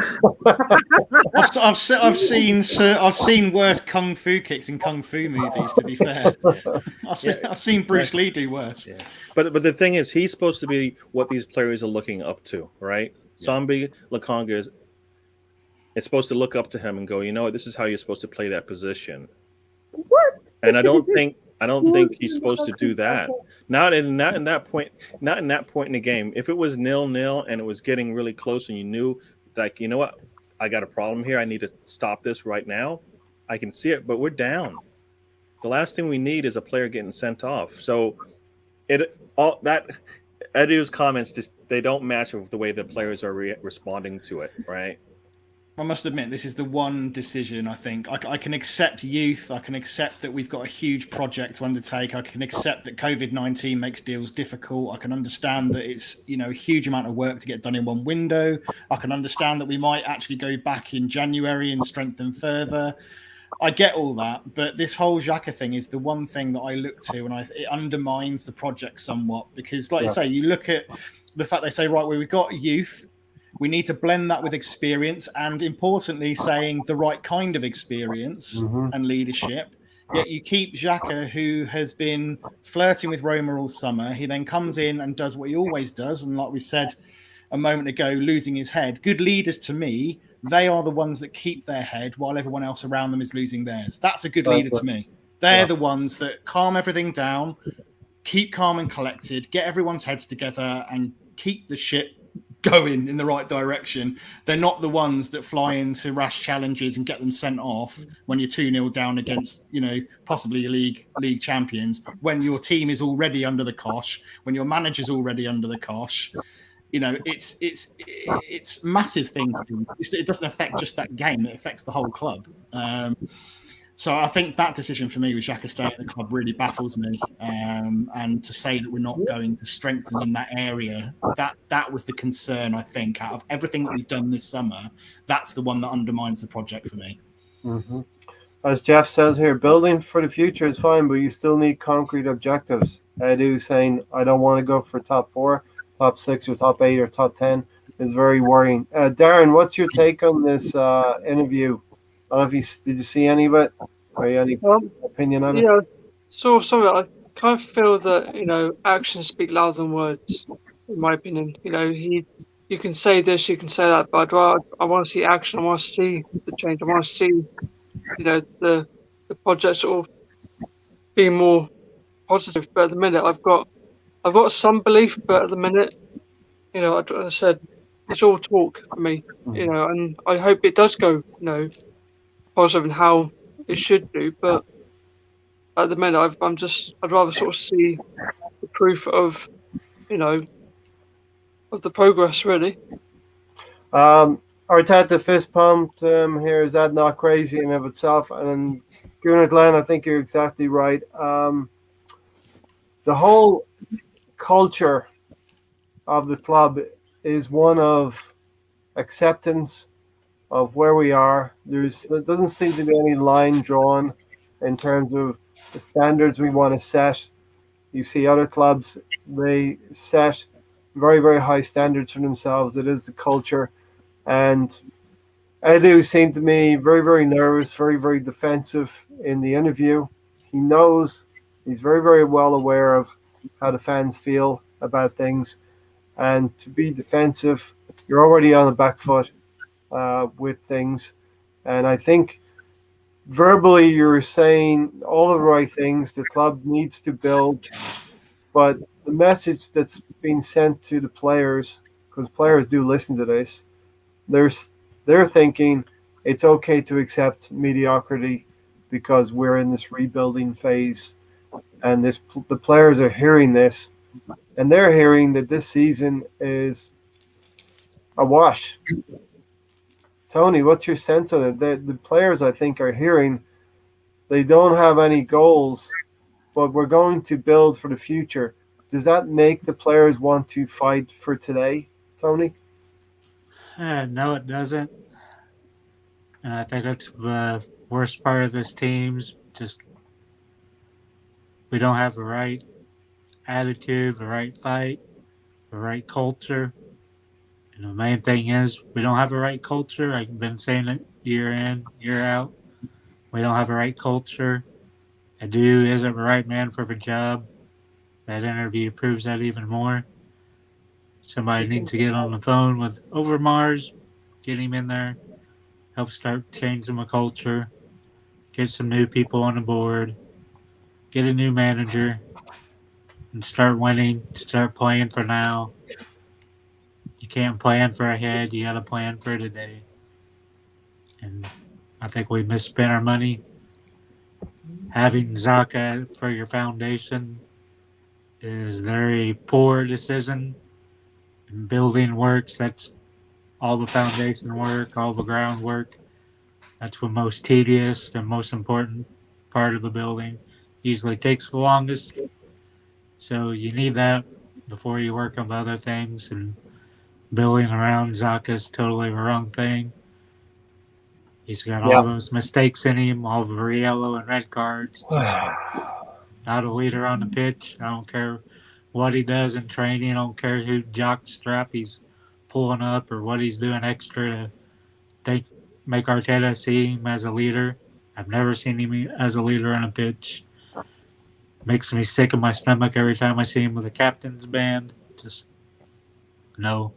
I've seen worse kung fu kicks in kung fu movies. To be fair, I've seen Bruce Lee do worse. Yeah. But the thing is, he's supposed to be what these players are looking up to, right? Yeah. Sambi Lokonga is supposed to look up to him and go, this is how you're supposed to play that position. What? And I don't think he's supposed to do that. Not in that point in the game. If it was 0-0 and it was getting really close and you knew, like, you know what, I got a problem here. I need to stop this right now. I can see it, but we're down. The last thing we need is a player getting sent off. So Edu's comments they don't match with the way the players are responding to it, right? I must admit, this is the one decision I think I can accept youth. I can accept that we've got a huge project to undertake. I can accept that COVID-19 makes deals difficult. I can understand that it's, a huge amount of work to get done in one window. I can understand that we might actually go back in January and strengthen further. I get all that, but this whole Xhaka thing is the one thing that I look to, and it undermines the project somewhat because, like you say, you look at the fact they say, right, well, we've got youth. We need to blend that with experience and, importantly, saying the right kind of experience and leadership. Yet you keep Xhaka, who has been flirting with Roma all summer. He then comes in and does what he always does. And like we said a moment ago, losing his head. Good leaders, to me, they are the ones that keep their head while everyone else around them is losing theirs. That's a good leader to me. They're the ones that calm everything down, keep calm and collected, get everyone's heads together and keep the ship going in the right direction. They're not the ones that fly into rash challenges and get them sent off when you're 2-0 down against, possibly league champions, when your team is already under the cosh, when your manager's already under the cosh. It's massive thing to do. It doesn't affect just that game; it affects the whole club. So I think that decision for me with Xhaka staying at the club really baffles me. And to say that we're not going to strengthen in that area, that was the concern, I think, out of everything that we've done this summer. That's the one that undermines the project for me. Mm-hmm. As Jeff says here, building for the future is fine, but you still need concrete objectives. Edu saying, I don't want to go for top 4, top 6, or top 8, or top 10 is very worrying. Darren, what's your take on this interview? I don't know if did you see any of it? Or any opinion on it? Yeah, so I kind of feel that actions speak louder than words, in my opinion. You can say this, you can say that, but I want to see action. I want to see the change. I want to see the project sort of being more positive. But at the minute, I've got some belief, but at the minute, as I said, it's all talk for me. And I hope it does go positive and how it should do, but at the minute I'd rather sort of see the proof of of the progress really. Arteta fist pumped here. Is that not crazy in and of itself? And Gunnar Glenn, I think you're exactly right. The whole culture of the club is one of acceptance of where we are. There doesn't seem to be any line drawn in terms of the standards we want to set. You see other clubs, they set very, very high standards for themselves. It is the culture. And Edu seemed to me very, very nervous, very, very defensive in the interview. He knows, he's very, very well aware of how the fans feel about things. And to be defensive, you're already on the back foot with things. And I think verbally you're saying all the right things. The club needs to build, but the message that's being sent to the players, because players do listen to this, they're thinking it's okay to accept mediocrity because we're in this rebuilding phase, and the players are hearing this, and they're hearing that this season is a wash. Tony, what's your sense on it? The players, I think, are hearing they don't have any goals, but we're going to build for the future. Does that make the players want to fight for today, Tony? No, it doesn't. And I think that's the worst part of this team's just we don't have the right attitude, the right fight, the right culture. And the main thing is we don't have the right culture. I've been saying it year in, year out. We don't have the right culture. Edu isn't the right man for the job. That interview proves that even more. Somebody needs to get on the phone with Overmars, get him in there, help start changing the culture, get some new people on the board, get a new manager, and start winning, start playing for now. You can't plan for ahead, you got to plan for today. And I think we misspent our money. Having Xhaka for your foundation is a very poor decision. And building works, that's all the foundation work, all the groundwork. That's the most tedious and most important part of the building. Usually takes the longest. So you need that before you work on the other things. And building around Zaka's totally the wrong thing. He's got all Yeah. those mistakes in him, all the yellow and red cards. Just not a leader on the pitch. I don't care what he does in training. I don't care who jock strap he's pulling up or what he's doing extra to make Arteta see him as a leader. I've never seen him as a leader on a pitch. Makes me sick in my stomach every time I see him with a captain's band. Just no.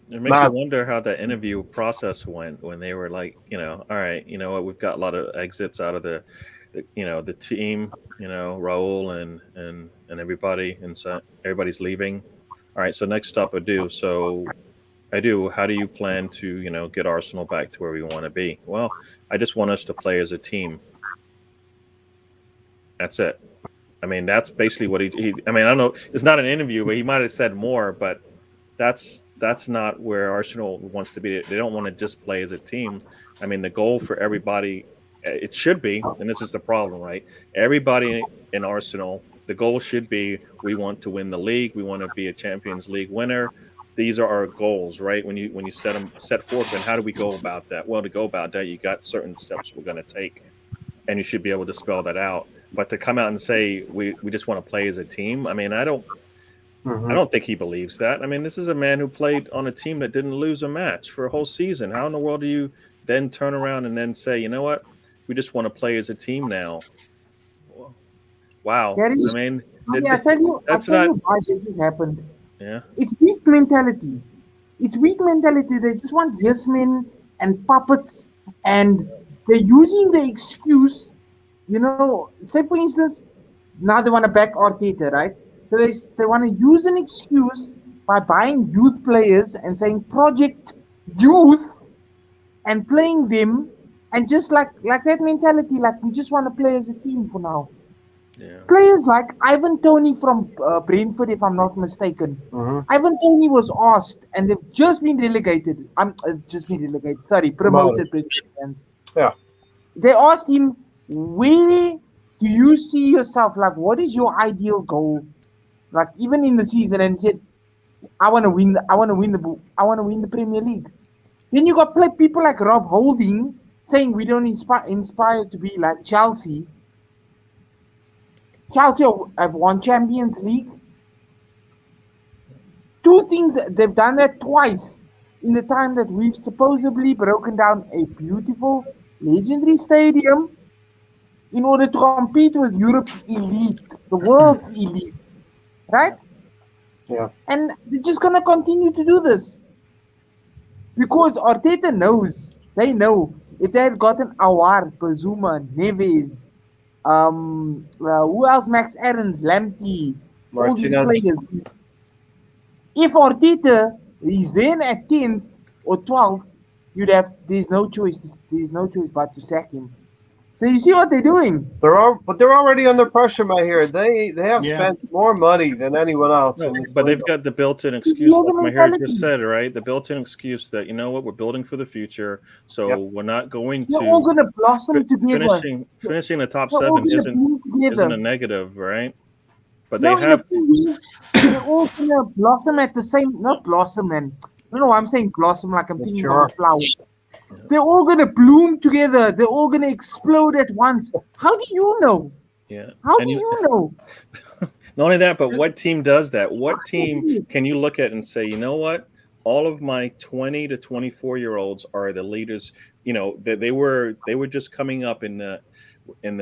It makes you wonder how that interview process went when they were like, all right, you know what, we've got a lot of exits out of the team, Raul and everybody, and so everybody's leaving. All right, so next stop Adu. So Adu, how do you plan to get Arsenal back to where we want to be? Well, I just want us to play as a team. That's it. I mean, that's basically what he I mean, I don't know. It's not an interview, but he might have said more, but that's not where Arsenal wants to be. They don't want to just play as a team. I mean, the goal for everybody, it should be, and this is the problem, right? Everybody in Arsenal, the goal should be we want to win the league. We want to be a Champions League winner. These are our goals, right? When you set forth, and how do we go about that? Well, to go about that, you got certain steps we're going to take, and you should be able to spell that out. But to come out and say we just want to play as a team, I mean, I don't think he believes that. I mean, this is a man who played on a team that didn't lose a match for a whole season. How in the world do you then turn around and then say, you know what, we just want to play as a team now? Wow. Gary, I mean, I tell you why this happened. Yeah. It's weak mentality. It's weak mentality. They just want yes men and puppets, and they're using the excuse. Say for instance, now they want to back Arteta, right? So they want to use an excuse by buying youth players and saying project youth and playing them, and just like that mentality, like we just want to play as a team for now. Yeah. Players like Ivan Toney from Brentford, if I'm not mistaken. Ivan Toney was asked, and they've just been relegated. Promoted. Yeah. They asked him, where do you see yourself? Like, what is your ideal goal? Like, even in the season, and he said, I want to win the Premier League. Then you got people like Rob Holding saying we don't inspire to be like Chelsea. Chelsea have won Champions League. Two things, they've done that twice in the time that we've supposedly broken down a beautiful, legendary stadium in order to compete with Europe's elite, the world's elite, right? Yeah. And they're just going to continue to do this. Because Arteta knows, they know, if they had gotten Awar, Bazuma, Neves, who else? Max Aarons, Lamptey, all these players. If Arteta is then at 10th or 12th, there's no choice but to sack him. So you see what they're doing. But they're already under pressure, my here. They have spent more money than anyone else. No, but they've got the built-in excuse, like my hair just said, right? The built-in excuse that we're building for the future, so we're not going to. They're all going to blossom together. Finishing the top 7 isn't a negative, right? But they have. They're all going to blossom at the same. Not blossom, man. I don't know. I'm saying blossom like I'm thinking of a flower. They're all going to bloom together. They're all going to explode at once. How do you know? Yeah. How do you know? Not only that, but what team does that? What team can you look at and say, you know what? All of my 20 to 24-year-olds are the leaders. They were just coming up in the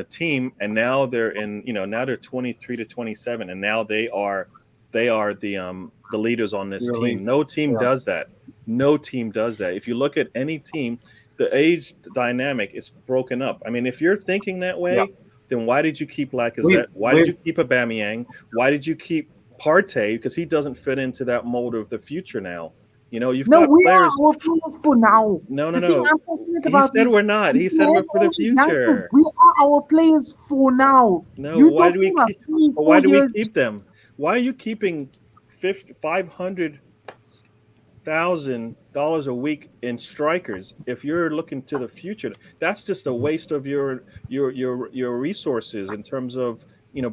team, and now they're now they're 23 to 27, and now they are the leaders on this team. No team does that. No team does that. If you look at any team, the age dynamic is broken up. I mean, if you're thinking that way, then why did you keep Lacazette? Why did you keep Aubameyang? Why did you keep Partey? Because he doesn't fit into that mold of the future now. You've got we players. are our players for now. No. He said we're not. He said we're for the future. We are our players for now. No, why do we keep them? Why are you keeping 500 $100,000 a week in strikers. If you're looking to the future, that's just a waste of your resources in terms of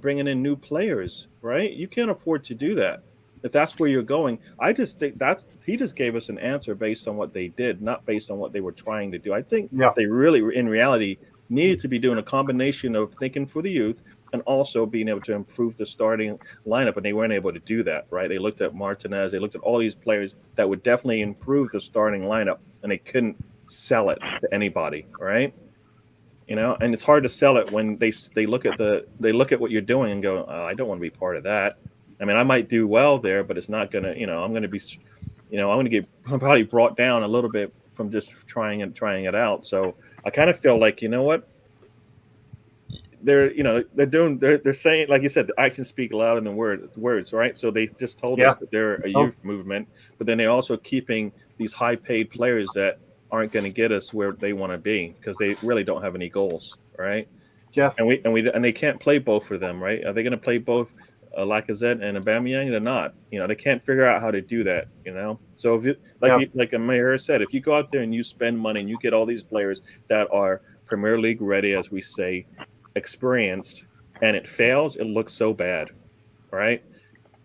bringing in new players, right? You can't afford to do that if that's where you're going. I just think he just gave us an answer based on what they did, not based on what they were trying to do. I think Yeah. they really, in reality, needed to be doing a combination of thinking for the youth and also being able to improve the starting lineup, and they weren't able to do that, right? They looked at Martinez, they looked at all these players that would definitely improve the starting lineup, and they couldn't sell it to anybody, right? And it's hard to sell it when they look at what you're doing and go, oh, I don't want to be part of that. I mean, I might do well there, but it's not gonna, I'm gonna be, I'm gonna get probably brought down a little bit from just trying it out. So I kind of feel like, what, they're saying, like you said, the actions speak louder than words, right? So they just told us that they're a youth movement, but then they're also keeping these high paid players that aren't going to get us where they want to be because they really don't have any goals, right? Jeff. And they can't play both of them, right? Are they going to play both Lacazette and Aubameyang? They're not. They can't figure out how to do that. So if you like Mayor said, if you go out there and you spend money and you get all these players that are Premier League ready, as we say, experienced, and it fails, it looks so bad, right?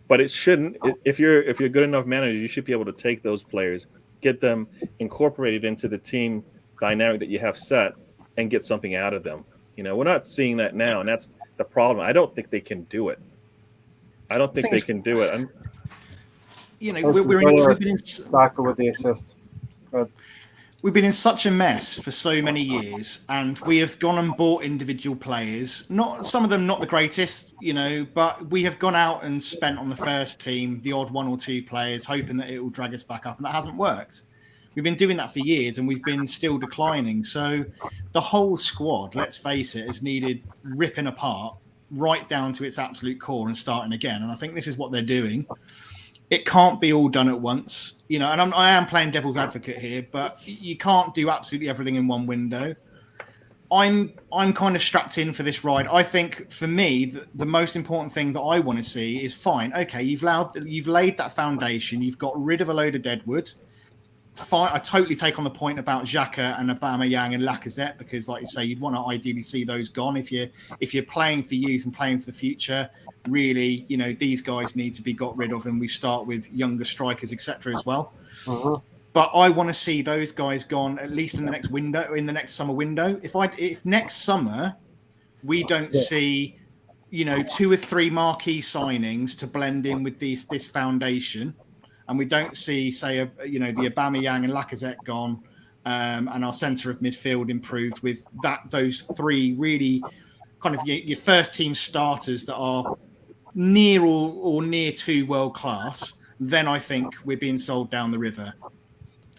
But it shouldn't. If you're good enough manager, you should be able to take those players, get them incorporated into the team dynamic that you have set, and get something out of them. We're not seeing that now, and that's the problem. I don't think they can do it. I don't think they can do it. We've been in Saka with the assist. We've been in such a mess for so many years, and we have gone and bought individual players. Not some of them, not the greatest, but we have gone out and spent on the first team the odd one or two players, hoping that it will drag us back up, and that hasn't worked. We've been doing that for years, and we've been still declining. So the whole squad, let's face it, has needed ripping apart right down to its absolute core and starting again. And I think this is what they're doing. It can't be all done at once, and I am playing devil's advocate here, but you can't do absolutely everything in one window. I'm kind of strapped in for this ride. I think for me, the most important thing that I want to see is fine. Okay, you've laid that foundation. You've got rid of a load of deadwood. Fine, I totally take on the point about Xhaka and Aubameyang and Lacazette, because, like you say, you'd want to ideally see those gone if you're playing for youth and playing for the future. Really, these guys need to be got rid of, and we start with younger strikers, etc. as well. Uh-huh. But I want to see those guys gone at least in the next window, in the next summer window. If next summer we don't see, 2 or 3 marquee signings to blend in with this foundation, and we don't see, say, the Aubameyang and Lacazette gone, and our centre of midfield improved with those 3 really kind of your first team starters that are near or near to world class, then I think we're being sold down the river.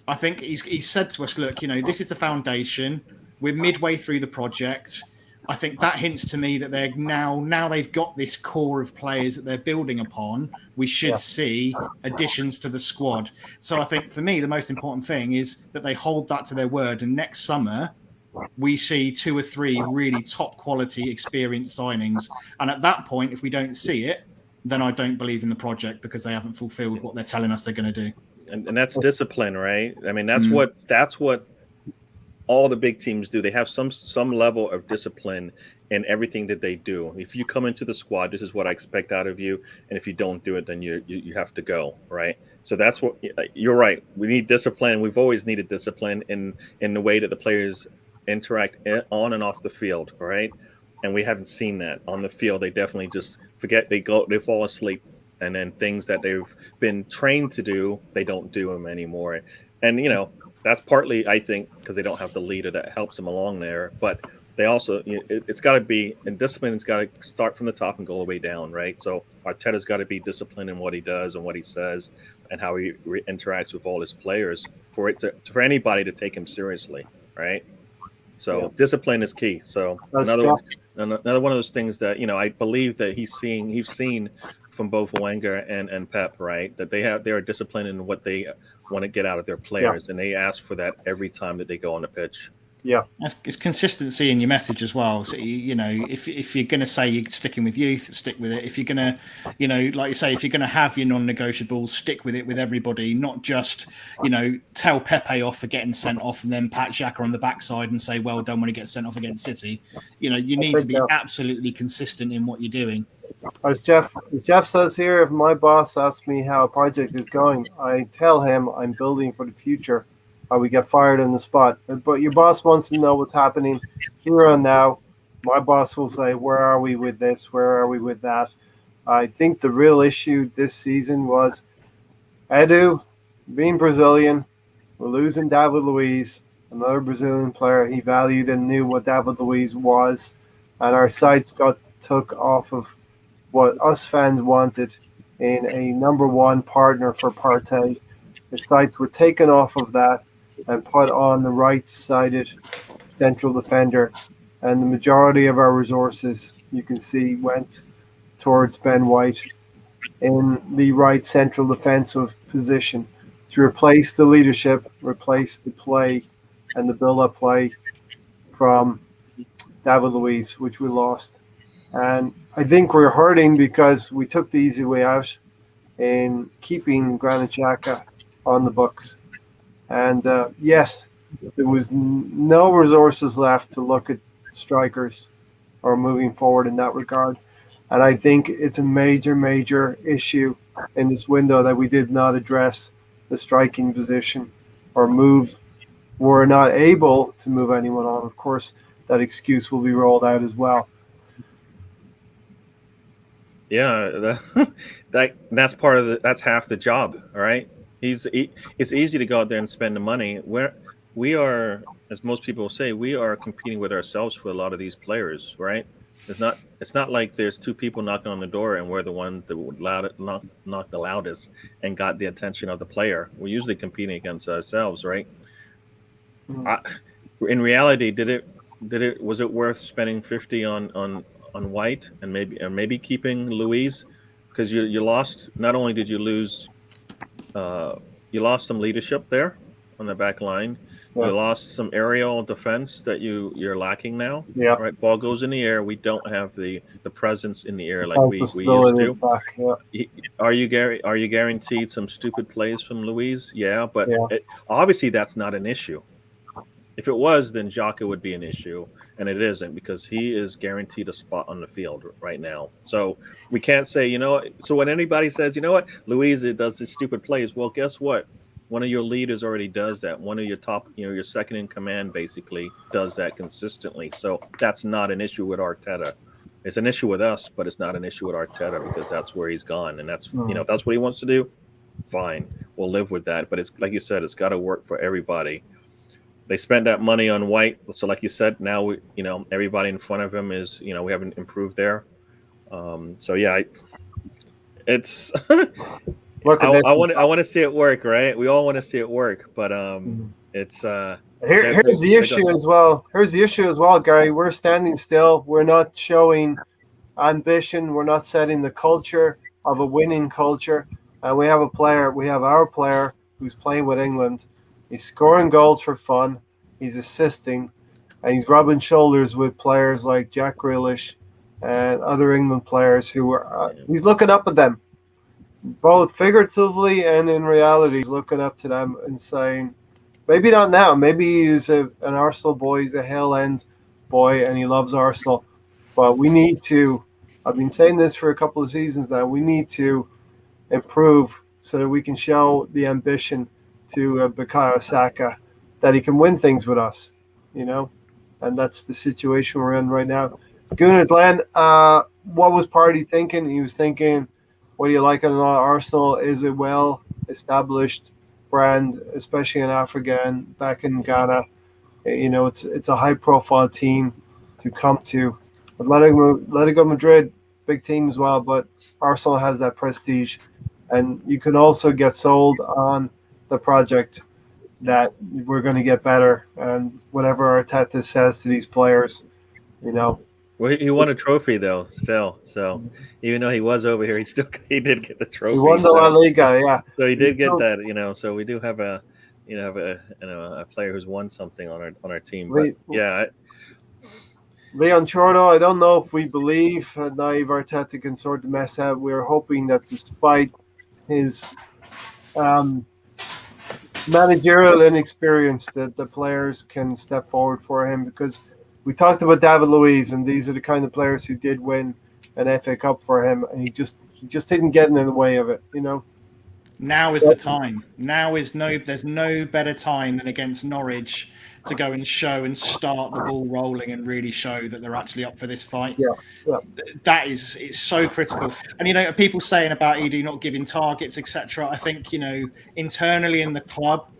I think he's said to us, look, this is the foundation. We're midway through the project. I think that hints to me that they're now they've got this core of players that they're building upon. We should see additions to the squad. So I think for me, the most important thing is that they hold that to their word. And next summer, we see 2 or 3 really top quality experienced signings. And at that point, if we don't see it, then I don't believe in the project, because they haven't fulfilled what they're telling us they're going to do. And that's discipline, right? I mean, that's what all the big teams do. They have some level of discipline in everything that they do. If you come into the squad, this is what I expect out of you, and if you don't do it, then you have to go, right? So that's what you're right. We need discipline. We've always needed discipline in the way that the players interact on and off the field, right? And we haven't seen that on the field. They definitely just forget. They fall asleep, and then things that they've been trained to do, they don't do them anymore. And that's partly, I think, because they don't have the leader that helps them along there. But they also, it's got to be, and discipline has got to start from the top and go all the way down, right? So Arteta's got to be disciplined in what he does and what he says and how he interacts with all his players for anybody to take him seriously, right? So discipline is key. So another one of those things that I believe that he's seen from both Wenger and Pep, right? That they are disciplined in what they want to get out of their players, and they ask for that every time that they go on the pitch. Yeah. It's consistency in your message as well. So you know, if you're going to say you're sticking with youth, stick with it. If you're going to, you know, like you say, if you're going to have your non-negotiables, stick with it with everybody. Not just, you know, tell Pepe off for getting sent off and then pat Xhaka on the backside and say, well done when he gets sent off against City. You know, you need to be absolutely consistent in what you're doing. As Jeff says here, if my boss asks me how a project is going, I tell him I'm building for the future. We get fired on the spot. But your boss wants to know what's happening here and now. My boss will say, where are we with this? Where are we with that? I think the real issue this season was Edu being Brazilian. We're losing David Luiz, another Brazilian player. He valued and knew what David Luiz was. And our sights got took off of what us fans wanted in a number one partner for Partey. The sights were taken off of that and put on the right-sided central defender. And the majority of our resources, you can see, went towards Ben White in the right central defensive position to replace the leadership, replace the play and the build-up play from David Luiz, which we lost. And I think we're hurting because we took the easy way out in keeping Granit Xhaka on the books. And yes, there was no resources left to look at strikers or moving forward in that regard. And I think it's a major, major issue in this window that we did not address the striking position or move. We're not able to move anyone on. Of course, that excuse will be rolled out as well. Yeah, that's part of that's half the job. All right, it's easy to go out there and spend the money. We are, as most people say, we are competing with ourselves for a lot of these players. Right? It's not like there's two people knocking on the door and we're the one that would knock the loudest and got the attention of the player. We're usually competing against ourselves, right? In reality, was it worth spending 50 on White and maybe keeping Luiz, because you lost, not only did you lose, you lost some leadership there on the back line. Yeah. You lost some aerial defense that you're lacking now. Yeah. Right. Ball goes in the air. We don't have the presence in the air like we used to. Back, yeah. Are you guaranteed some stupid plays from Luiz? Yeah, but obviously that's not an issue. If it was, then Xhaka would be an issue, and it isn't, because he is guaranteed a spot on the field right now. So we can't say, so when anybody says, Luiz does these stupid plays, well, guess what? One of your leaders already does that. One of your top, your second in command basically does that consistently. So that's not an issue with Arteta. It's an issue with us, but it's not an issue with Arteta, because that's where he's gone. And that's, if that's what he wants to do, fine. We'll live with that. But it's like you said, it's got to work for everybody. They spent that money on White, so like you said, now we, everybody in front of him is, we haven't improved there. So yeah, it's. I want to see it work, right? We all want to see it work, but it's. Here's the issue as well. Here's the issue as well, Gary. We're standing still. We're not showing ambition. We're not setting the culture of a winning culture. And we have our player who's playing with England. He's scoring goals for fun. He's assisting, and he's rubbing shoulders with players like Jack Grealish and other England players who are. He's looking up at them, both figuratively and in reality. He's looking up to them and saying, maybe not now. Maybe he's an Arsenal boy. He's a Hale End boy, and he loves Arsenal. But we need to. I've been saying this for a couple of seasons now. We need to improve so that we can show the ambition to Bukayo Saka that he can win things with us, and that's the situation we're in right now. Gunnar Glenn, what was Partey thinking? He was thinking, what do you like on Arsenal? Is a well-established brand, especially in Africa and back in Ghana. It's a high-profile team to come to. Atletico Madrid, big team as well, but Arsenal has that prestige, and you can also get sold on the project that we're going to get better, and whatever Arteta says to these players, Well, he won a trophy though, still. So even though he was over here, he did get the trophy. He won the La Liga, yeah. So he did get that, So we do have a, have a player who's won something on our team. Lee- But yeah, Leon Chordo, I don't know if we believe Naive Arteta can sort the mess out. We're hoping that despite his managerial inexperience, that the players can step forward for him, because we talked about David Luiz, and these are the kind of players who did win an FA Cup for him, and he just didn't get in the way of it, Now is the time. There's no better time than against Norwich to go and show and start the ball rolling and really show that they're actually up for this fight. Yeah. It's so critical. And people saying about Edu not giving targets, etc. I think internally in the club,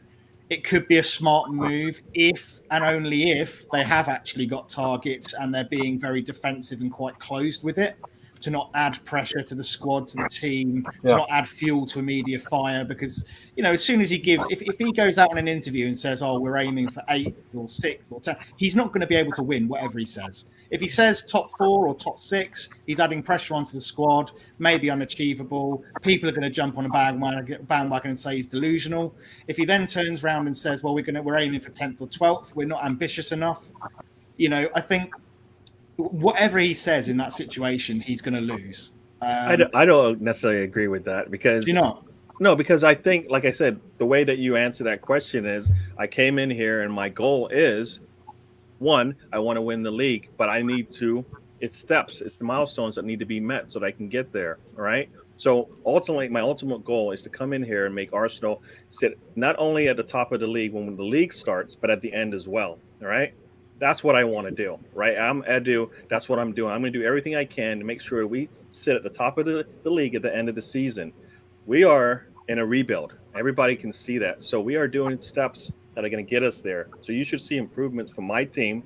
it could be a smart move if and only if they have actually got targets and they're being very defensive and quite closed with it, to not add pressure to the squad, to the team, to not add fuel to a media fire. Because, as soon as he gives, if he goes out in an interview and says, oh, we're aiming for 8th or 6th or 10th, he's not going to be able to win whatever he says. If he says top 4 or top 6, he's adding pressure onto the squad, maybe unachievable. People are going to jump on a bandwagon and say he's delusional. If he then turns around and says, well, we're aiming for 10th or 12th, we're not ambitious enough, I think whatever he says in that situation, he's going to lose. I don't necessarily agree with that, because do you not? No, because I think, like I said, the way that you answer that question is, I came in here and my goal is, one, I want to win the league, but I need to. It's steps, it's the milestones that need to be met so that I can get there. All right. So ultimately, my ultimate goal is to come in here and make Arsenal sit not only at the top of the league when the league starts, but at the end as well. All right. That's what I want to do, right? I'm Edu. That's what I'm doing. I'm going to do everything I can to make sure we sit at the top of the league at the end of the season. We are in a rebuild. Everybody can see that. So we are doing steps that are going to get us there. So you should see improvements from my team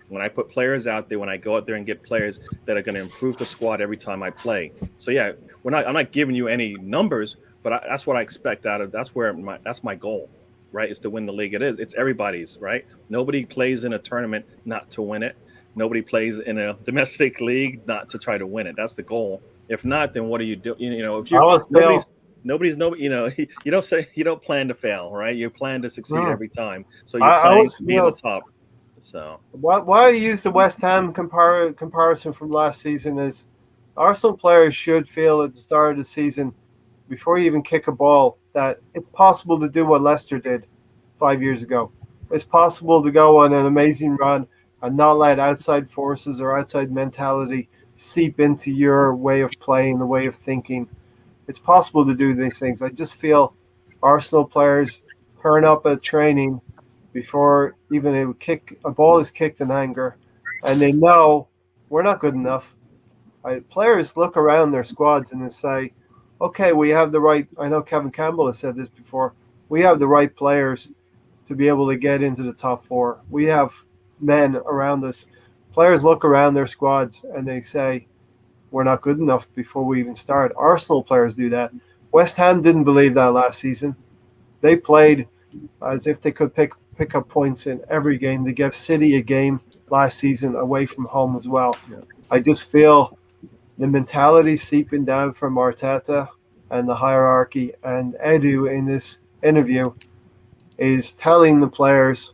when I put players out there, when I go out there and get players that are going to improve the squad every time I play. So yeah, I'm not giving you any numbers, but that's what I expect out of. That's my goal. Right, is to win the league. It's everybody's, right? Nobody plays in a tournament not to win it. Nobody plays in a domestic league not to try to win it. That's the goal. If not, then what do you do? If you're nobody's you don't plan to fail, right? You plan to succeed every time. So you're planning to be at the top. So why I use the West Ham comparison from last season is Arsenal players should feel at the start of the season, before you even kick a ball, that it's possible to do what Leicester did 5 years ago. It's possible to go on an amazing run and not let outside forces or outside mentality seep into your way of playing, the way of thinking. It's possible to do these things. I just feel Arsenal players turn up at training before even a ball is kicked in anger, and they know we're not good enough. Players look around their squads and they say, okay, we have the right, I know Kevin Campbell has said this before, we have the right players to be able to get into the top 4. We have men around us. Players look around their squads and they say, we're not good enough before we even start. Arsenal players do that. West Ham didn't believe that last season. They played as if they could pick up points in every game. They gave City a game last season away from home as well. Yeah. I just feel the mentality seeping down from Arteta and the hierarchy, and Edu in this interview is telling the players,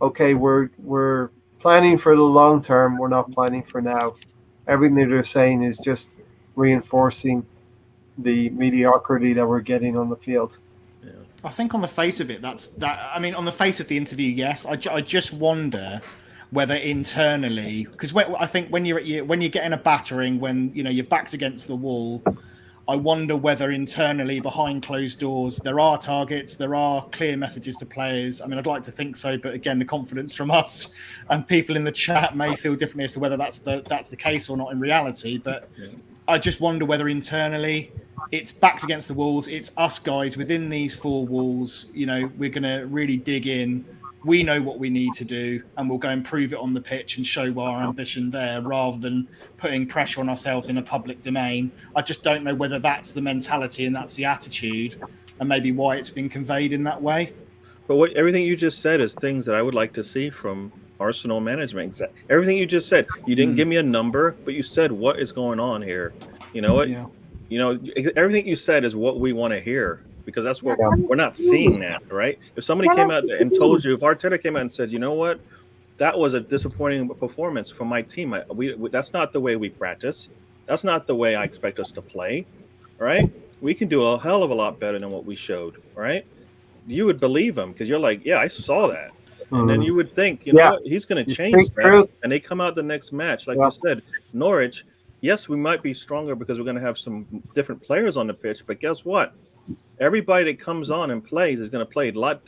okay, we're planning for the long term, we're not planning for now. Everything that they're saying is just reinforcing the mediocrity that we're getting on the field. Yeah. I think on the face of it, on the face of the interview, yes. I just wonder whether internally, because I think when you're getting a battering, when your back's against the wall, I wonder whether internally, behind closed doors, there are targets, there are clear messages to players. I mean, I'd like to think so, but again, the confidence from us and people in the chat may feel differently as to whether that's the case or not in reality. But I just wonder whether internally it's backs against the walls. It's us guys within these 4 walls. We're going to really dig in. We know what we need to do, and we'll go and prove it on the pitch and show our ambition there, rather than putting pressure on ourselves in a public domain. I just don't know whether that's the mentality and that's the attitude, and maybe why it's been conveyed in that way. But everything you just said is things that I would like to see from Arsenal management. Everything you just said, you didn't give me a number, but you said what is going on here. You know what? Yeah. Everything you said is what we want to hear. because that's what we're not seeing that, right? If somebody came out and told you, if Arteta came out and said, you know what, that was a disappointing performance from my team. That's not the way we practice. That's not the way I expect us to play, right? We can do a hell of a lot better than what we showed, right? You would believe him because you're like, yeah, I saw that. And then you would think, you know what, he's going to change that. And they come out the next match, like you said, Norwich, yes, we might be stronger because we're going to have some different players on the pitch, but guess what? Everybody that comes on and plays is going to play a lot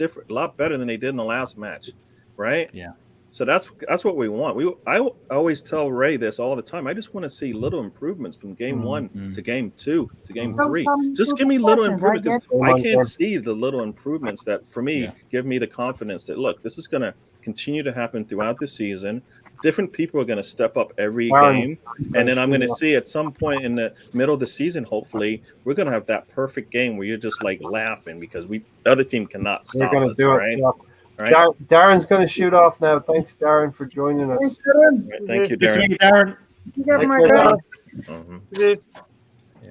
better than they did in the last match, right? Yeah. So that's what we want. I always tell Ray this all the time. I just want to see little improvements from game 1 to game 2 to game 3. Just give me little improvements, because I can't see the little improvements that, for me, give me the confidence that, look, this is going to continue to happen throughout the season. Different people are going to step up every game, and then I'm going to see at some point in the middle of the season, hopefully, we're going to have that perfect game where you're just like laughing because the other team cannot stop us, right? Right. Darren's going to shoot off now. Thanks, Darren, for joining us. Thank you, Darren. Good to meet you, Darren.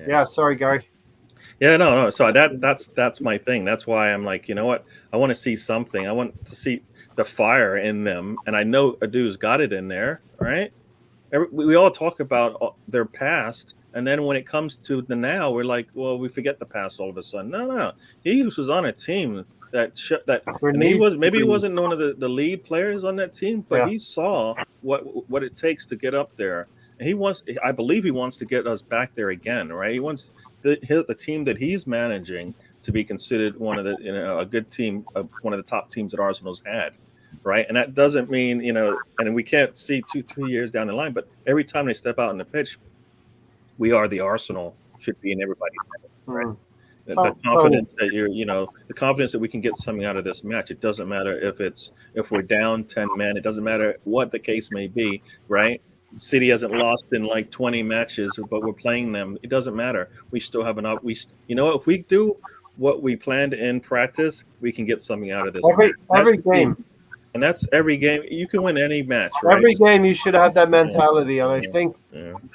Yeah, sorry, Gary. Yeah, no. So that's my thing. That's why I'm like, you know what? I want to see something. I want to see the fire in them, and I know Adu's got it in there, right? We all talk about their past, and then when it comes to the now, we're like, well, we forget the past all of a sudden. No. He was on a team he wasn't one of the lead players on that team, but he saw what it takes to get up there. And I believe he wants to get us back there again, right? He wants the team that he's managing to be considered one of a good team, one of the top teams that Arsenal's had, right? And that doesn't mean, and we can't see 2-3 years down the line, but every time they step out on the pitch, we are the Arsenal should be in everybody's head, right? The confidence that the confidence that we can get something out of this match. It doesn't matter if we're down 10 men. It doesn't matter what the case may be, right? City hasn't lost in like 20 matches, but we're playing them. It doesn't matter. We still have enough. If we do what we planned in practice, we can get something out of this. Every game. And that's every game. You can win any match, right? Every game you should have that mentality. And I think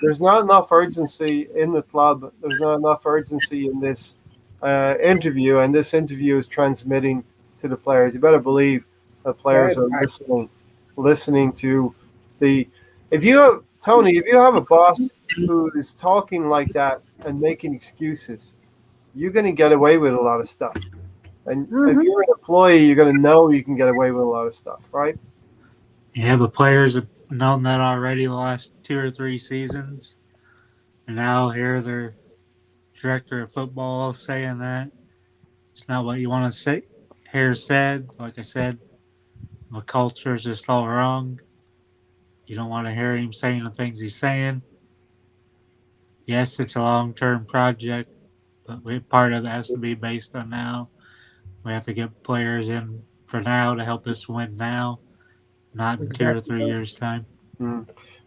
there's not enough urgency in the club. There's not enough urgency in this interview, and this interview is transmitting to the players. You better believe the players are listening to if you have a boss who is talking like that and making excuses, you're going to get away with a lot of stuff. And if you're an employee, you're going to know you can get away with a lot of stuff, right? Yeah, the players have known that already the last 2 or 3 seasons, and now here they're director of football saying that it's not what you want to hear said. Like I said, the culture is just all wrong. You don't want to hear him saying the things he's saying. Yes, it's a long-term project, but part of it has to be based on now. We have to get players in for now to help us win now, not in 2 or 3 years' time.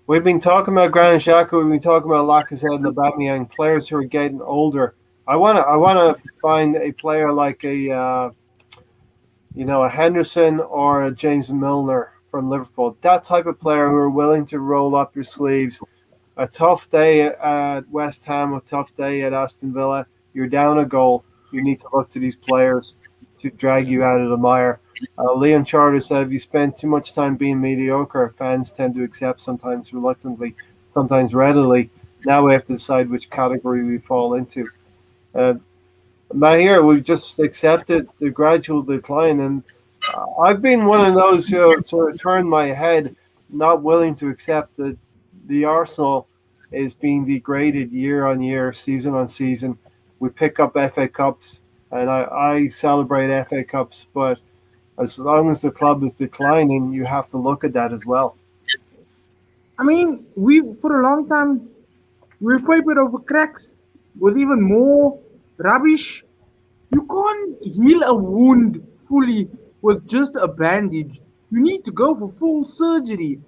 We've been talking about Granit Xhaka. We've been talking about Lacazette and Aubameyang, players who are getting older. I want to find a player like a Henderson or a James Milner from Liverpool. That type of player who are willing to roll up your sleeves. A tough day at West Ham, a tough day at Aston Villa. You're down a goal. You need to look to these players to drag you out of the mire. Leon Charter said, if you spend too much time being mediocre, fans tend to accept, sometimes reluctantly, sometimes readily. Now we have to decide which category we fall into. Mahir, we've just accepted the gradual decline, and I've been one of those who sort of turned my head, not willing to accept that the Arsenal is being degraded year on year, season on season. We pick up FA Cups, and I celebrate FA Cups, but as long as the club is declining, you have to look at that as well. I mean, for a long time, we papered over cracks with even more rubbish. You can't heal a wound fully with just a bandage. You need to go for full surgery.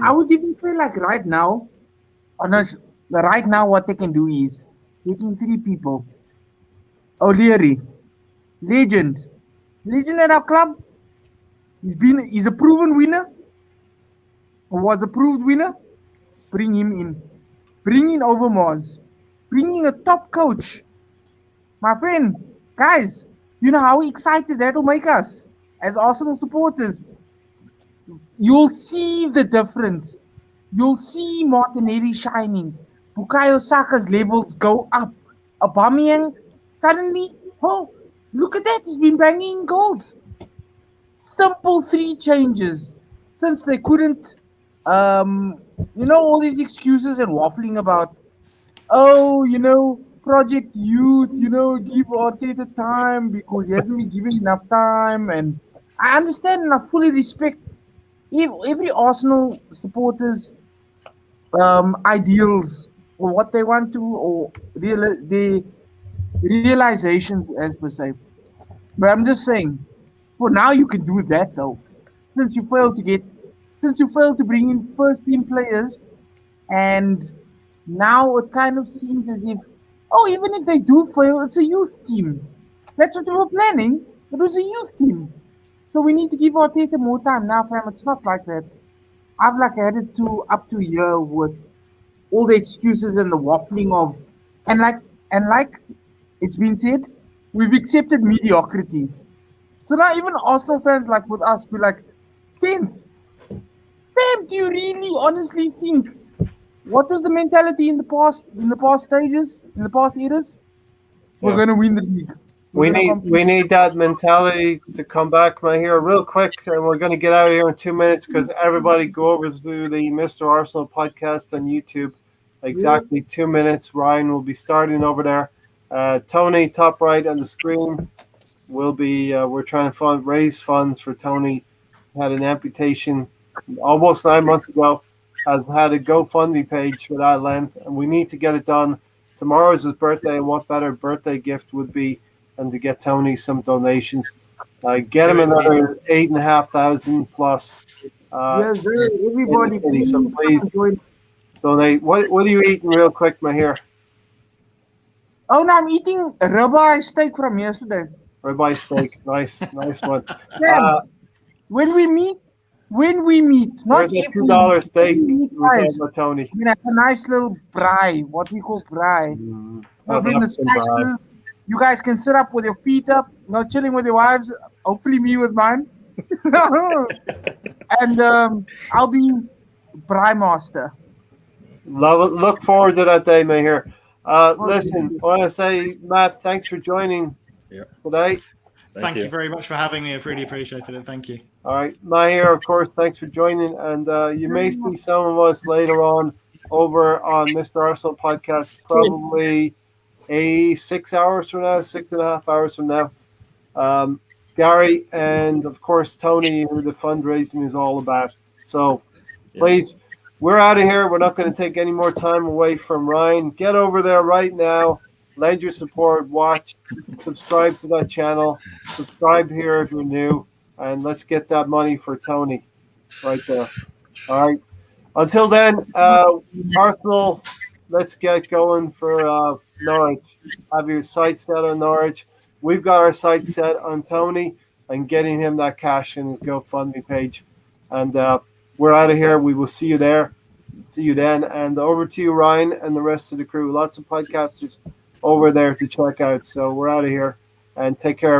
I would even say right now, what they can do is taking 3 people. O'Leary, legend at our club. He's a proven winner. Or was a proved winner. Bring him in. Bring in Overmars. Bring in a top coach. My friend, Guys, you know how excited that'll make us as Arsenal supporters. You'll see the difference. You'll see Martinelli shining. Bukayo Saka's levels go up. Aubameyang suddenly, oh, look at that! He's been banging goals. Simple three changes since they couldn't. All these excuses and waffling about, Project Youth, give Arteta time because he hasn't been given enough time. And I understand and I fully respect every Arsenal supporter's ideals or what they want to, or the realizations as per se. But I'm just saying, for now you can do that though. Since you failed to bring in first team players, and now it kind of seems as if, even if they do fail, it's a youth team. That's what we were planning. It was a youth team. So we need to give Arteta more time now, fam. It's not like that. I've had it to up to a year with all the excuses and the waffling of, and like it's been said, we've accepted mediocrity. So now even Arsenal fans like with us be like, 10th. Fam, do you really honestly think what was the mentality in the past stages, in the past eras? We're gonna win the league. We need that mentality to come back, my hero, real quick, and we're going to get out of here in 2 minutes because everybody go over to the Mr. Arsenal podcast on YouTube. Exactly 2 minutes. Ryan will be starting over there. Tony, top right on the screen, will be. We're trying to raise funds for Tony. Had an amputation almost 9 months ago. Has had a GoFundMe page for that length, and we need to get it done. Tomorrow is his birthday, and what better birthday gift would be and to get Tony some donations. Get him another 8,500 plus. Yes, sir. Everybody, please join. Donate. What are you eating, real quick, Mahir? Oh no, I'm eating a ribeye steak from yesterday. Ribeye steak, nice one. When we meet, not there's a $2 steak. Guys, Tony. A nice little braai, what we call braai. I'll bring the spices. You guys can sit up with your feet up, not chilling with your wives. Hopefully, me with mine. And I'll be braai master. Love it. Look forward to that day, Mahir. Listen, I want to say, Matt, thanks for joining today. Thank you very much for having me. I've really appreciated it. Thank you. All right. Mahir, of course, thanks for joining. And you may see some of us later on over on Mr. Arsenal podcast, probably 6 hours from now, 6.5 hours from now. Gary and, of course, Tony, who the fundraising is all about. So please, we're out of here. We're not going to take any more time away from Ryan. Get over there right now. Lend your support. Watch. Subscribe to that channel. Subscribe here if you're new. And let's get that money for Tony right there. All right. Until then, Arsenal, let's get going for Norwich. Have your sights set on Norwich. We've got our sights set on Tony and getting him that cash in his GoFundMe page. And we're out of here. We will see you there. See you then. And over to you, Ryan, and the rest of the crew. Lots of podcasters over there to check out. So we're out of here. And take care.